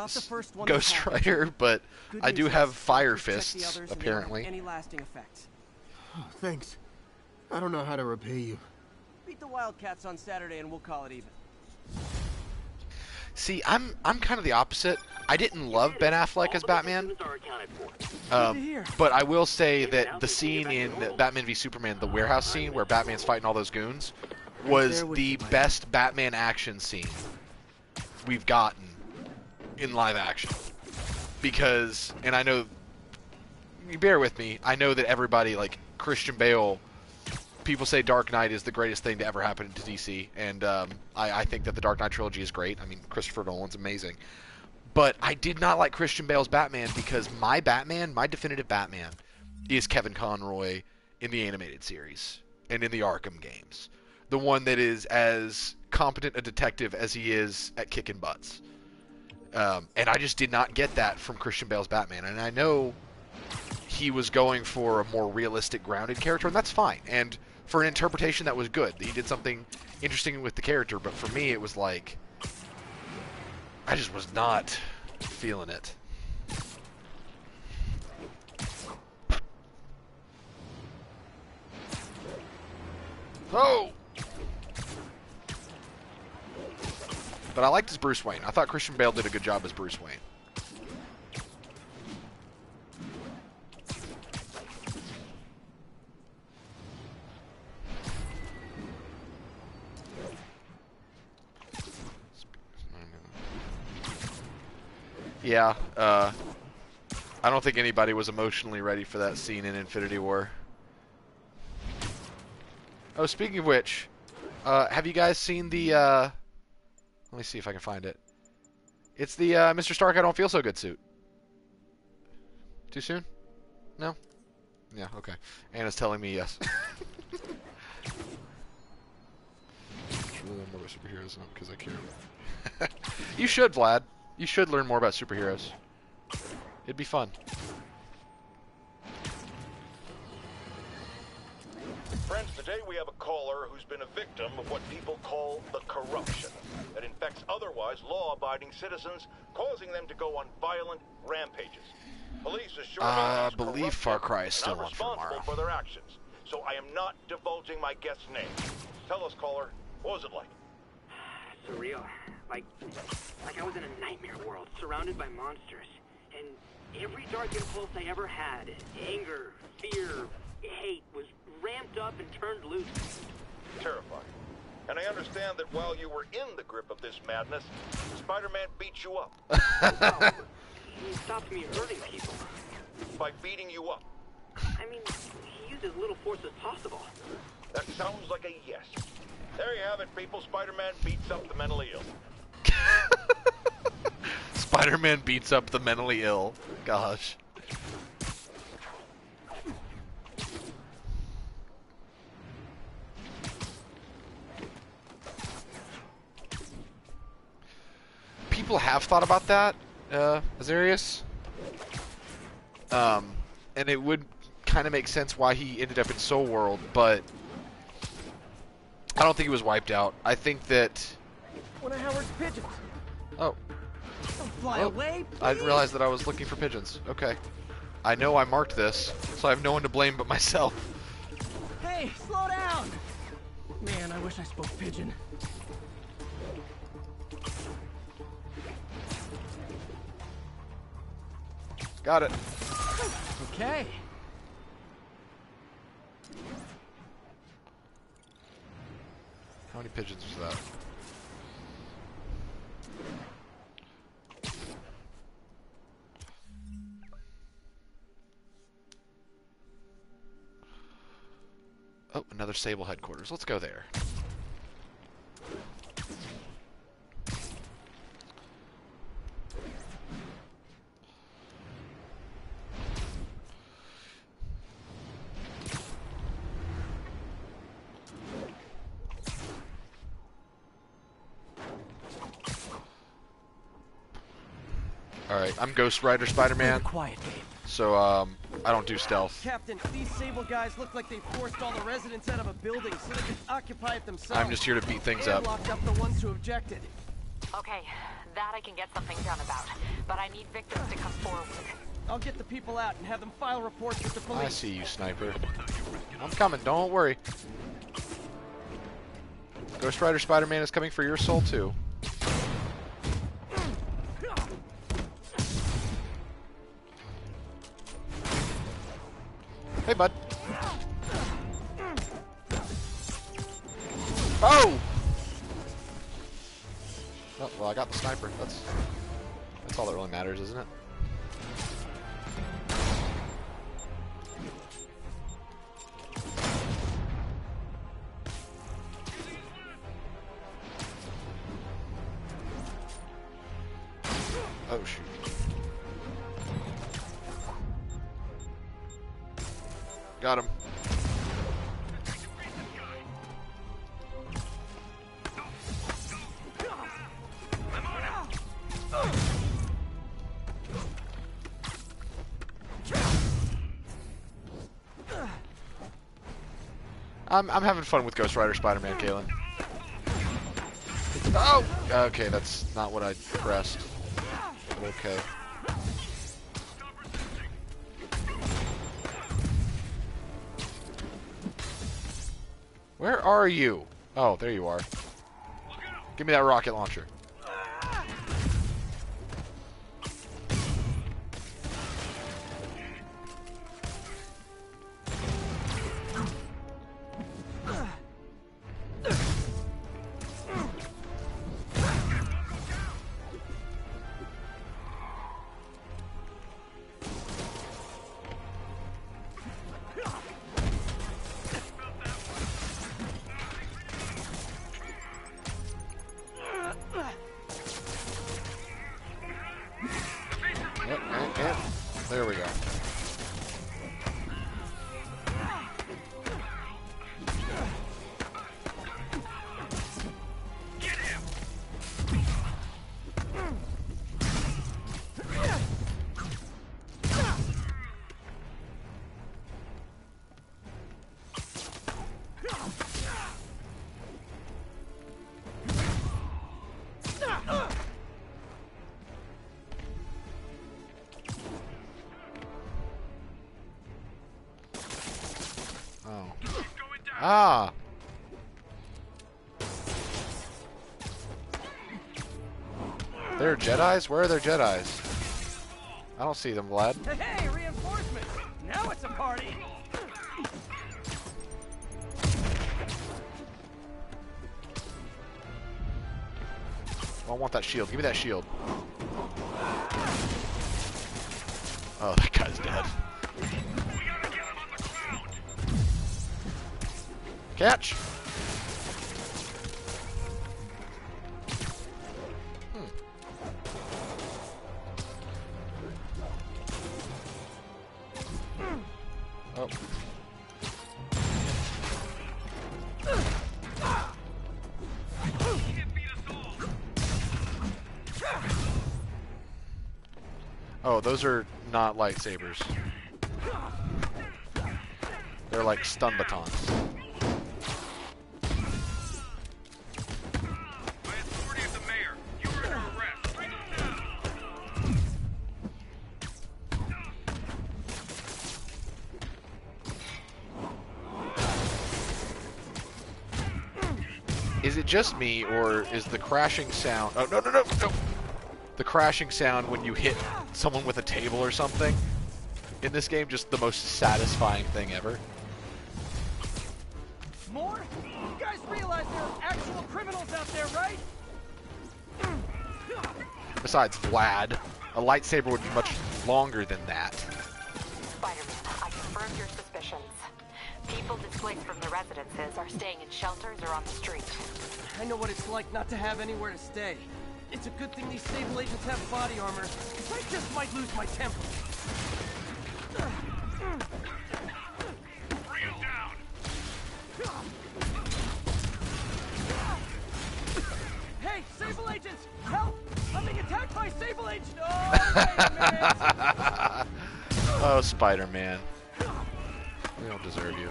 Ghost Rider, but I do have fire fists, apparently. Any lasting effects? Oh, thanks. I don't know how to repay you. Beat the Wildcats on Saturday and we'll call it even. See, I'm kind of the opposite. I didn't love Ben Affleck as Batman, but I will say that the scene in Batman v Superman, the warehouse scene where Batman's fighting all those goons, was the best Batman action scene we've gotten in live action. Because, and I know, you bear with me, I know that everybody, like Christian Bale, people say Dark Knight is the greatest thing to ever happen to DC, and I think that the Dark Knight trilogy is great. I mean, Christopher Nolan's amazing. But I did not like Christian Bale's Batman because my Batman, my definitive Batman, is Kevin Conroy in the animated series and in the Arkham games. The one that is as competent a detective as he is at kicking butts. And I just did not get that from Christian Bale's Batman. And I know he was going for a more realistic, grounded character, and that's fine. And for an interpretation, that was good. He did something interesting with the character, but for me, it was like, I just was not feeling it. Oh! But I liked his Bruce Wayne. I thought Christian Bale did a good job as Bruce Wayne. Yeah, I don't think anybody was emotionally ready for that scene in Infinity War. Oh, speaking of which, have you guys seen the, let me see if I can find it. It's the, Mr. Stark, I Don't Feel So Good suit. Too soon? No? Yeah, okay. Anna's telling me yes. Should really learn more about superheroes because I care. You should, Vlad. You should learn more about superheroes. It'd be fun. Friends, today we have a caller who's been a victim of what people call the corruption that infects otherwise law-abiding citizens, causing them to go on violent rampages. Police assure me I believe Far Cry is still on for responsible tomorrow. for their actions, so I am not divulging my guest's name. Tell us, caller, what was it like? Surreal. Like I was in a nightmare world, surrounded by monsters. And every dark impulse I ever had, anger, fear, hate, was ramped up and turned loose. Terrifying. And I understand that while you were in the grip of this madness, Spider-Man beat you up. Well, he stopped me hurting people. By beating you up? I mean, he used as little force as possible. That sounds like a yes. There you have it, people. Spider-Man beats up the mentally ill. Spider-Man beats up the mentally ill. Gosh. People have thought about that, Azarius. And it would kind of make sense why he ended up in Soul World, but I don't think he was wiped out. I think that... One of Howard's pigeons. Oh. Don't fly away, please. I realized that I was looking for pigeons. Okay. I know I marked this, so I have no one to blame but myself. Hey, slow down! Man, I wish I spoke pigeon. Got it. Okay. How many pigeons was that? Oh, another Sable headquarters. Let's go there. Alright, I'm Ghost Rider Spider-Man. Quiet game. So, I don't do stealth. Captain, these Sable guys look like they forced all the residents out of a building so they could occupy it themselves. I'm just here to beat things and up. Locked up the ones who objected. Okay, that I can get something done about. But I need victims to come forward. I'll get the people out and have them file reports with the police. I see you, Sniper. I'm coming, don't worry. Ghost Rider Spider-Man is coming for your soul, too. Hey, bud. Oh! Oh, well, I got the sniper. That's all that really matters, isn't it? Oh, shoot. Got him. I'm having fun with Ghost Rider Spider-Man, Kalen. Oh! Okay, that's not what I pressed. But okay. Where are you? Oh, there you are. Give me that rocket launcher. There we go. Ah! There are Jedis? Where are their Jedis? I don't see them, Vlad. Hey, reinforcements! Now it's a party! I want that shield. Give me that shield. Oh, that guy's dead. Catch! Oh. Oh, those are not lightsabers. They're like stun batons. just me, or is the crashing sound... Oh, no, no, no, no! The crashing sound when you hit someone with a table or something in this game just the most satisfying thing ever. More? You guys realize there are actual criminals out there, right? Besides Vlad, a lightsaber would be much longer than that. Spider-Man, I confirmed your suspicions. People displaced from the residences are staying in shelters or on the street. I know what it's like not to have anywhere to stay. It's a good thing these Sable agents have body armor. I just might lose my temper. Bring him down. Hey, Sable agents! Help! I'm being attacked by Sable agents! Oh, wait a minute! Oh, Spider-Man. We don't deserve you.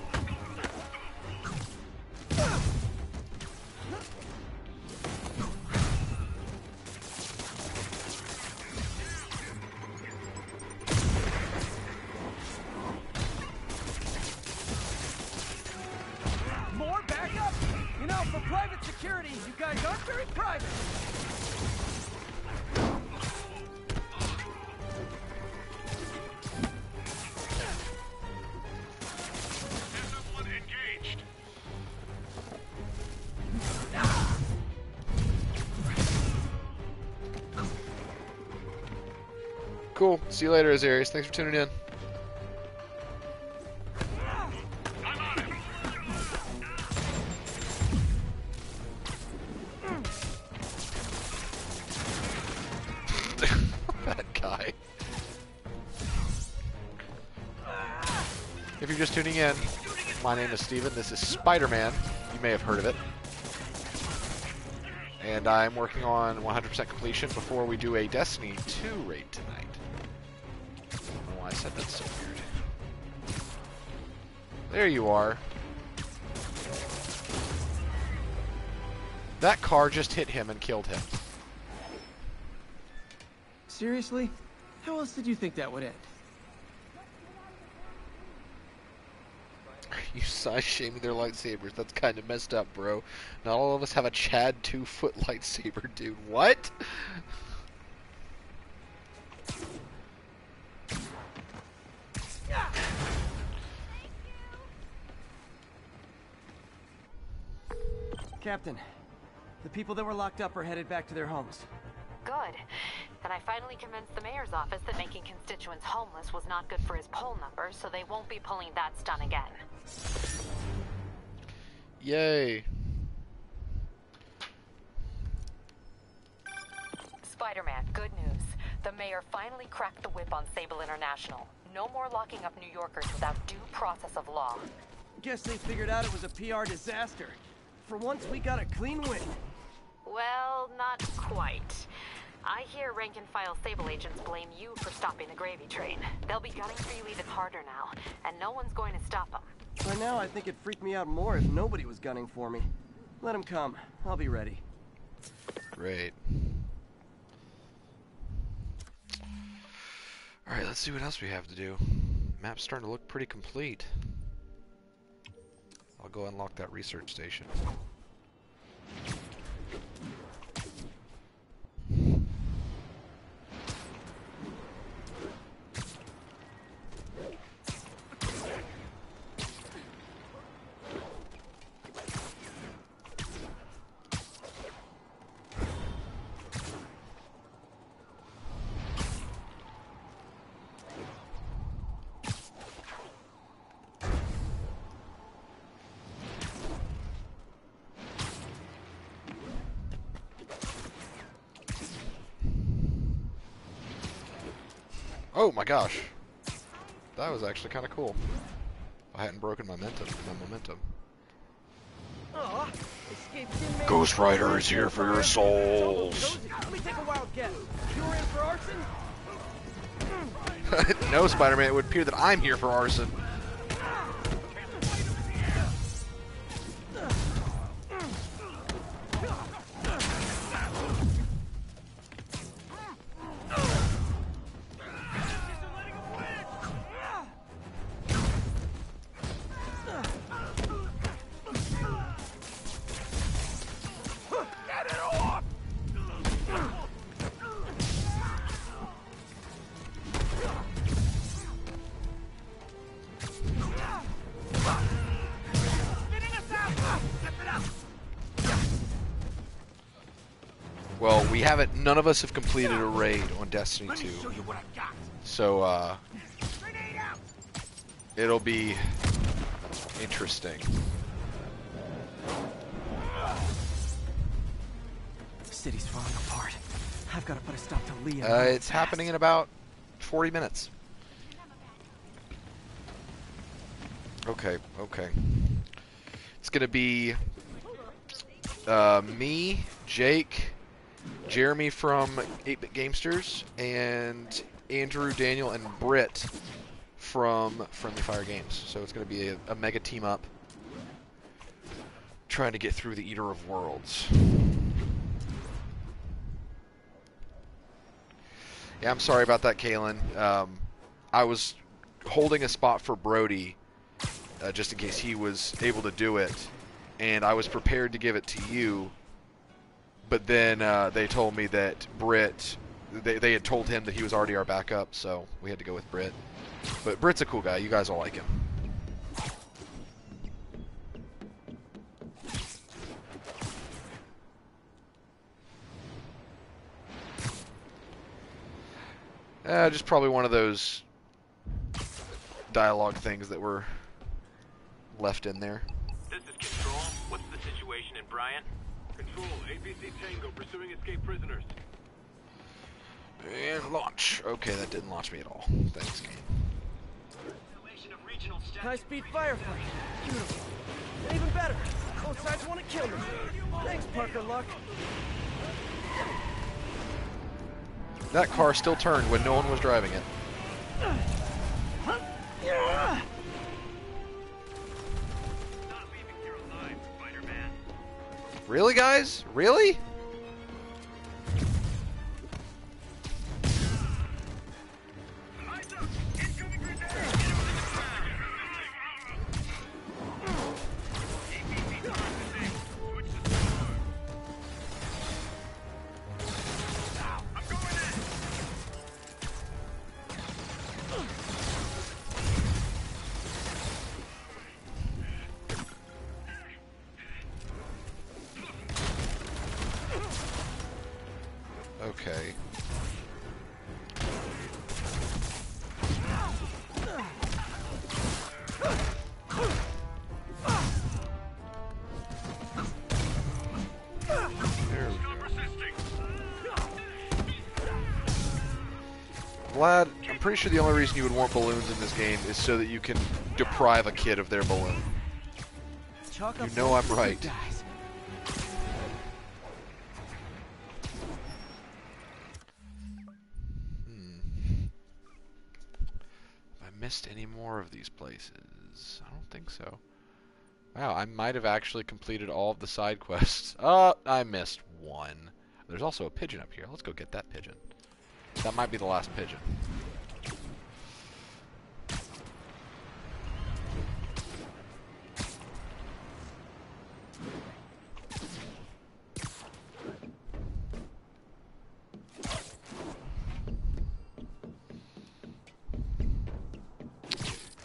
More backup? You know, for private security, you guys aren't very private. Discipline engaged. Cool. See you later, Azarius. Thanks for tuning in. I'm on him. That guy. If you're just tuning in, my name is Stephen. This is Spider-Man. You may have heard of it. And I'm working on 100% completion before we do a Destiny 2 raid tonight. I don't know why I said that's so weird. There you are. That car just hit him and killed him. Seriously? How else did you think that would end? You size shaming their lightsabers. That's kind of messed up, bro. Not all of us have a Chad 2-foot lightsaber, dude. What? Captain, the people that were locked up are headed back to their homes. Good. And I finally convinced the mayor's office that making constituents homeless was not good for his poll numbers, so they won't be pulling that stunt again. Yay. Spider-Man, good news. The mayor finally cracked the whip on Sable International. No more locking up New Yorkers without due process of law. Guess they figured out it was a PR disaster. For once, we got a clean win. Well, not quite. I hear rank-and-file Sable agents blame you for stopping the gravy train. They'll be gunning for you even harder now, and no one's going to stop them. By now, I think it'd freak me out more if nobody was gunning for me. Let them come. I'll be ready. Great. Alright, let's see what else we have to do. Map's starting to look pretty complete. I'll go unlock that research station. Oh my gosh. That was actually kind of cool. I hadn't broken my momentum. Ghost Rider is here for your souls. Let me take a wild guess. You're in for arson? No, Spider-Man, it would appear that I'm here for arson. We haven't. None of us have completed a raid on Destiny 2. So it'll be interesting. The city's falling apart. I've got to put a stop to Leah. It's happening in about 40 minutes. Okay. It's gonna be me, Jake, Jeremy from 8-Bit Gamesters, and Andrew, Daniel, and Britt from Friendly Fire Games. So it's gonna be a mega team up, trying to get through the Eater of Worlds. Yeah, I'm sorry about that, Kalen. I was holding a spot for Brodie, just in case he was able to do it, and I was prepared to give it to you, but then they told me that Britt, they had told him that he was already our backup, so we had to go with Britt. But Britt's a cool guy. You guys will like him. Just probably one of those dialogue things that were left in there. This is Control. What's the situation in Bryant? Control, APC Tango pursuing escaped prisoners. And launch. Okay, that didn't launch me at all. Thanks, game. High-speed firefight. Beautiful. And even better, both sides want to kill me. Thanks, Parker Luck. That car still turned when no one was driving it. Really, guys? Really? Okay. Vlad, I'm pretty sure the only reason you would want balloons in this game is so that you can deprive a kid of their balloon. You know I'm right. Missed any more of these places? I don't think so. Wow, I might have actually completed all of the side quests. Oh, I missed one. There's also a pigeon up here. Let's go get that pigeon. That might be the last pigeon.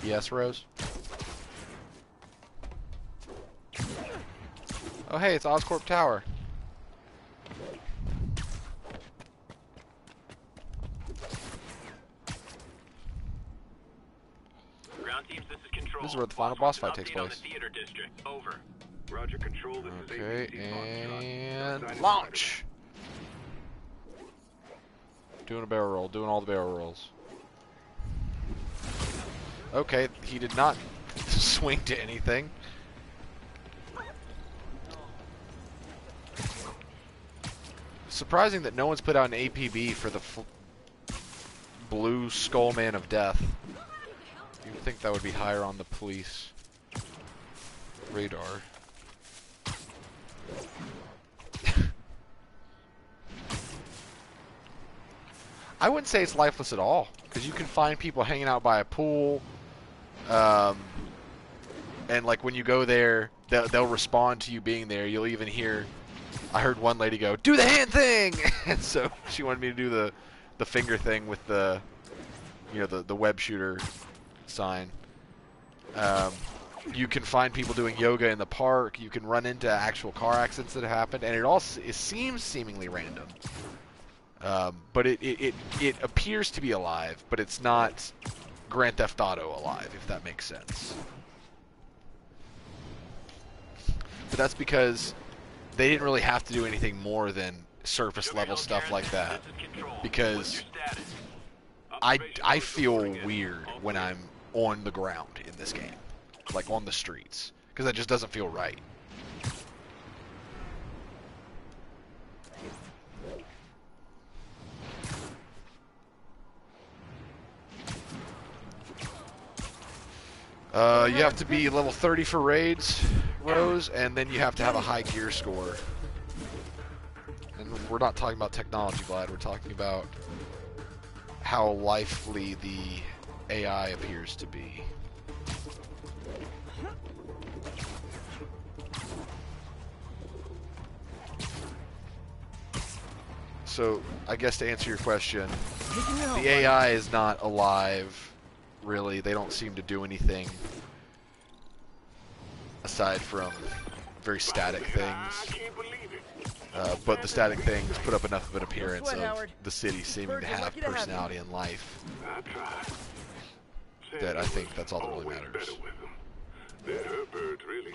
Yes, Rose? Oh, hey, it's Oscorp Tower. Ground teams, this is Control. This is where the final boss fight takes Update on place. the theater district. Over. Roger, Control, this is Okay, APC and launch! Doing a barrel roll, doing all the barrel rolls. Okay, he did not swing to anything. Surprising that no one's put out an APB for the Blue Skull Man of Death. You'd think that would be higher on the police radar. I wouldn't say it's lifeless at all, because you can find people hanging out by a pool, and like when you go there, they'll respond to you being there. You'll even hear, I heard one lady go, "Do the hand thing!" And so she wanted me to do the finger thing with the, you know, the web shooter sign. You can find people doing yoga in the park. You can run into actual car accidents that have happened, and it seems seemingly random. But it appears to be alive, but it's not Grand Theft Auto alive, if that makes sense. But that's because they didn't really have to do anything more than surface level stuff like that. Because I feel weird when I'm on the ground in this game, like on the streets, because that just doesn't feel right. You have to be level 30 for raids, Rose, and then you have to have a high gear score. And we're not talking about technology, Glad. We're talking about how lively the AI appears to be. So, I guess to answer your question, the AI is not alive. Really, they don't seem to do anything aside from very static things. But the static things put up enough of an appearance of the city seeming to have personality and life that I think that's all that really matters. They're her birds, really.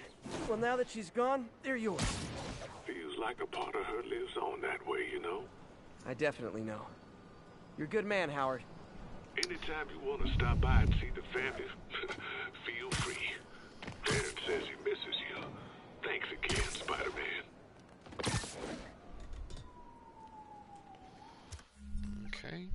Well, now that she's gone, they're yours. Feels like a part of her lives on that way, you know? I definitely know. You're a good man, Howard. Anytime you want to stop by and see the family, feel free. Terrence says he misses you. Thanks again, Spider-Man. Okay.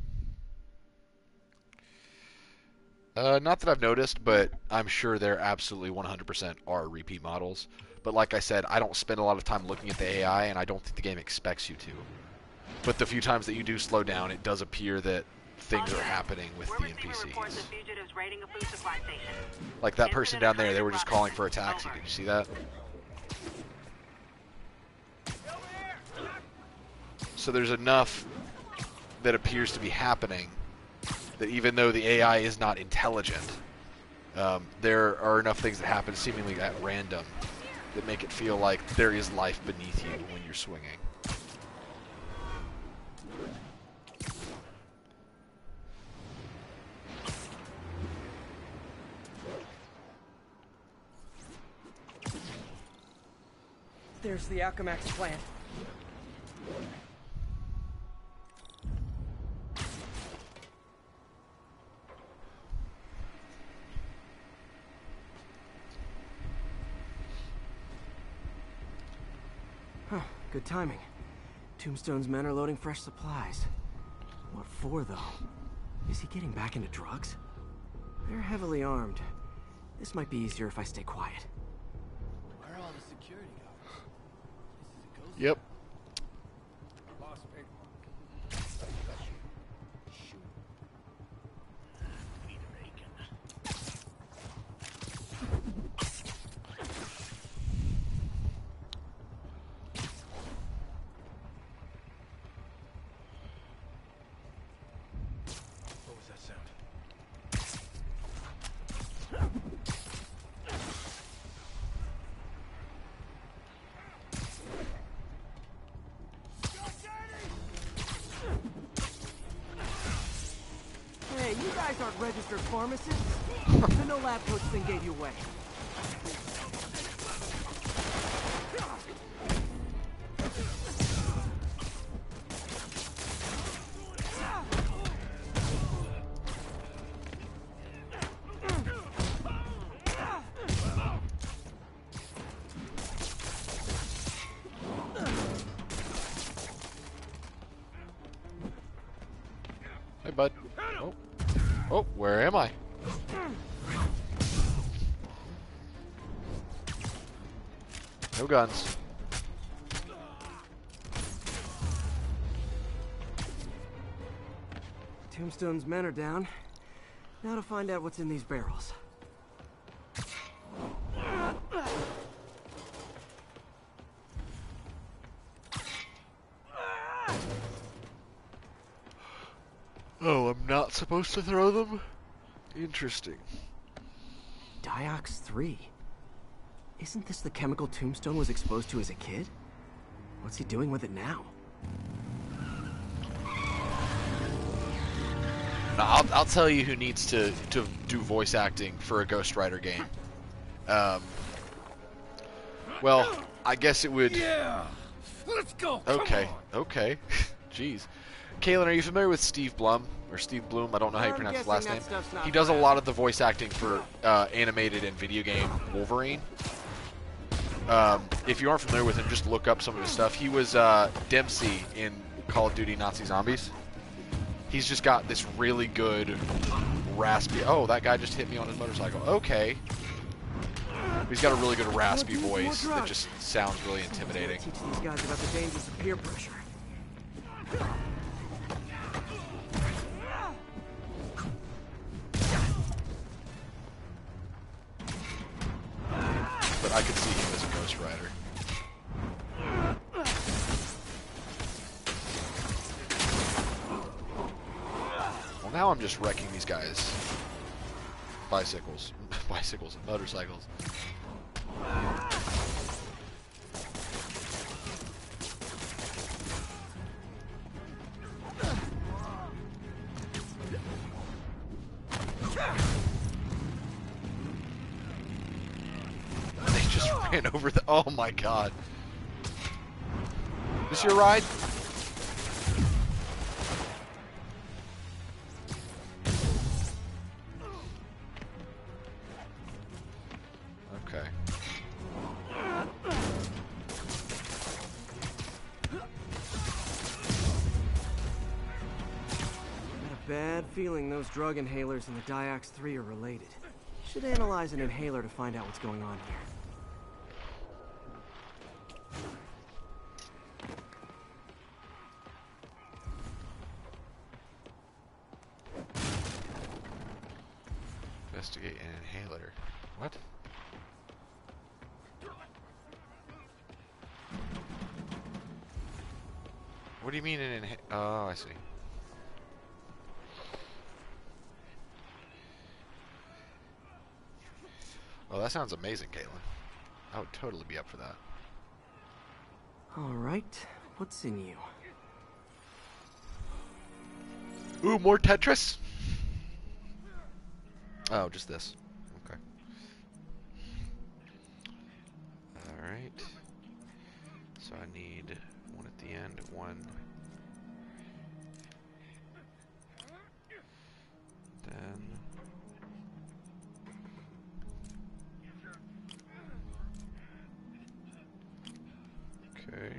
Not that I've noticed, but I'm sure there absolutely 100% are repeat models. But like I said, I don't spend a lot of time looking at the AI, and I don't think the game expects you to. But the few times that you do slow down, it does appear that things are happening with the NPCs. Like that person down there, they were just calling for a taxi. Did you see that? So there's enough that appears to be happening that even though the AI is not intelligent, there are enough things that happen seemingly at random that make it feel like there is life beneath you when you're swinging. There's the Alchemax plant. Huh, good timing. Tombstone's men are loading fresh supplies. What for, though? Is he getting back into drugs? They're heavily armed. This might be easier if I stay quiet. Where are all the security guards? Yep. What was that sound? Hey, you guys aren't registered pharmacists. The no lab coats thing gave you away. Hey, bud. Oh. Oh, where am I? No guns. Tombstone's men are down. Now to find out what's in these barrels. Oh, I'm not supposed to throw them? Interesting. Diox 3. Isn't this the chemical Tombstone was exposed to as a kid? What's he doing with it now? No, I'll tell you who needs to do voice acting for a Ghost Rider game. Well, I guess it would... Yeah! Let's go! Okay, okay. Jeez. Kaylin, are you familiar with Steve Blum? Or Steve Bloom? I don't know how you pronounce his last name. He does a lot of the voice acting for animated and video game Wolverine. If you aren't familiar with him, just look up some of his stuff. He was Dempsey in Call of Duty Nazi Zombies. He's just got this really good raspy... Oh, that guy just hit me on his motorcycle. Okay. He's got a really good raspy voice that just sounds really intimidating. Teach these guys about the dangers of peer pressure. But I could see him as a Ghost Rider. Well, now I'm just wrecking these guys. Bicycles. Bicycles and motorcycles. They just ran over the... Oh my god. Is this your ride? Okay. Bad feeling those drug inhalers and the Diox 3 are related. Should analyze an inhaler to find out what's going on here. Investigate an inhaler. What? What do you mean an inhaler? Oh, I see. Oh, that sounds amazing, Caitlin. I would totally be up for that. Alright, what's in you? Ooh, more Tetris? Oh, just this. Okay. Alright. So I need one at the end, one. Then... Okay.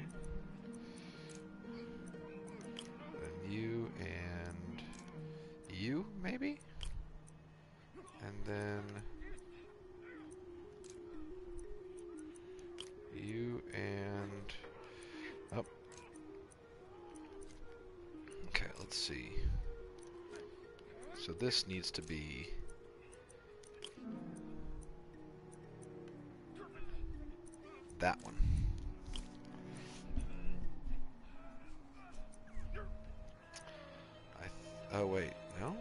Then you and you, maybe? And then you and... Oh. Okay, let's see. So this needs to be... that one. Oh, wait, no?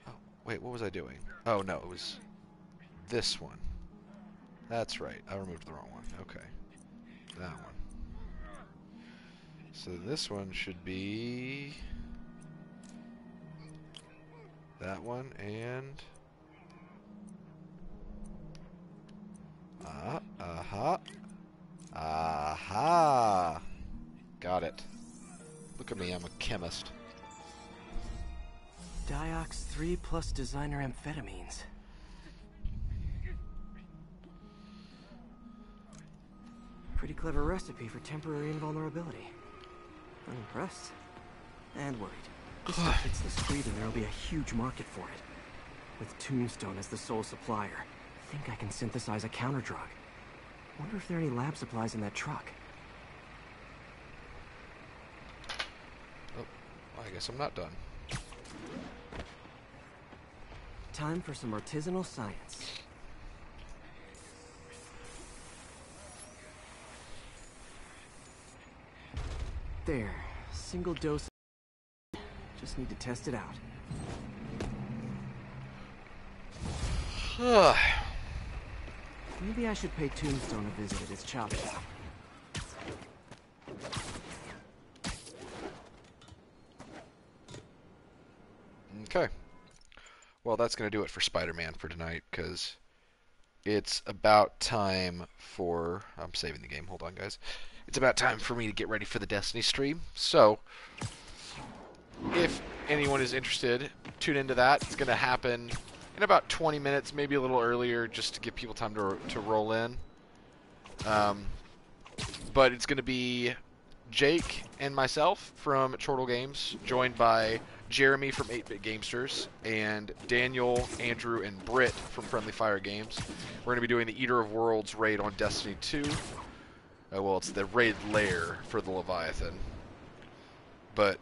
Oh, wait, what was I doing? Oh, no, it was this one. That's right, I removed the wrong one. Okay. That one. So this one should be... that one, and... aha. Aha! Got it. Look at me, I'm a chemist. Diox 3 plus designer amphetamines. Pretty clever recipe for temporary invulnerability. I'm impressed. And worried. This stuff hits the street and there'll be a huge market for it. With Tombstone as the sole supplier, I think I can synthesize a counter drug. Wonder if there are any lab supplies in that truck. Oh, I guess I'm not done. Time for some artisanal science. There, single dose. Just need to test it out. Maybe I should pay Tombstone a visit at his chop shop. Okay. Well, that's going to do it for Spider-Man for tonight, because it's about time for... I'm saving the game. Hold on, guys. It's about time for me to get ready for the Destiny stream. So, if anyone is interested, tune into that. It's going to happen in about 20 minutes, maybe a little earlier, just to give people time to roll in. But it's going to be Jake and myself from Chortle Games, joined by Jeremy from 8-Bit Gamesters, and Daniel, Andrew, and Britt from Friendly Fire Games. We're going to be doing the Eater of Worlds raid on Destiny 2. Well, it's the raid lair for the Leviathan. But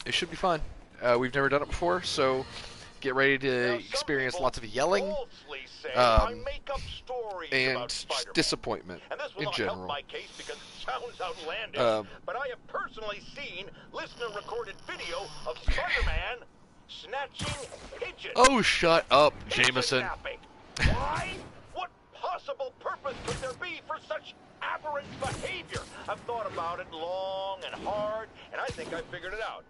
it should be fun. We've never done it before, so get ready to experience lots of yelling and just disappointment in general. My case because it sounds outlandish, but I have personally seen listener-recorded video of Spider-Man snatching pigeons. Oh, shut up, Jameson. Why? What possible purpose could there be for such aberrant behavior? I've thought about it long and hard, and I think I figured it out.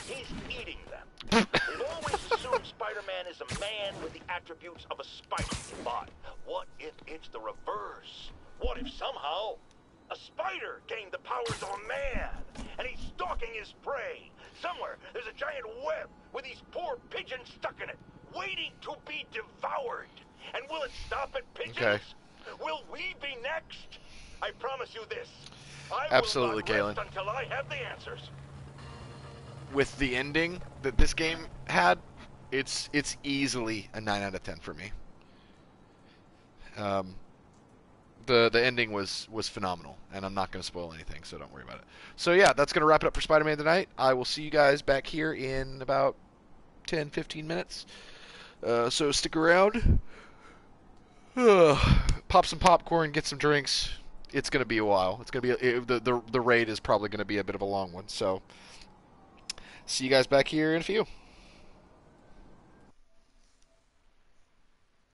He's eating them. We've always assumed Spider-Man is a man with the attributes of a spider. But what if it's the reverse? What if somehow a spider gained the powers of a man, and he's stalking his prey? Somewhere there's a giant web with these poor pigeons stuck in it, waiting to be devoured. And will it stop at pigeons? Okay. Will we be next? I promise you this. I Absolutely, will not Galen. rest until I have the answers. With the ending that this game had, it's easily a 9 out of 10 for me. The ending was phenomenal, and I'm not going to spoil anything, so don't worry about it. So yeah, that's going to wrap it up for Spider-Man tonight. I will see you guys back here in about 10-15 minutes. So stick around. Pop some popcorn, get some drinks. It's going to be a while. It's going to be the raid is probably going to be a bit of a long one. So see you guys back here in a few.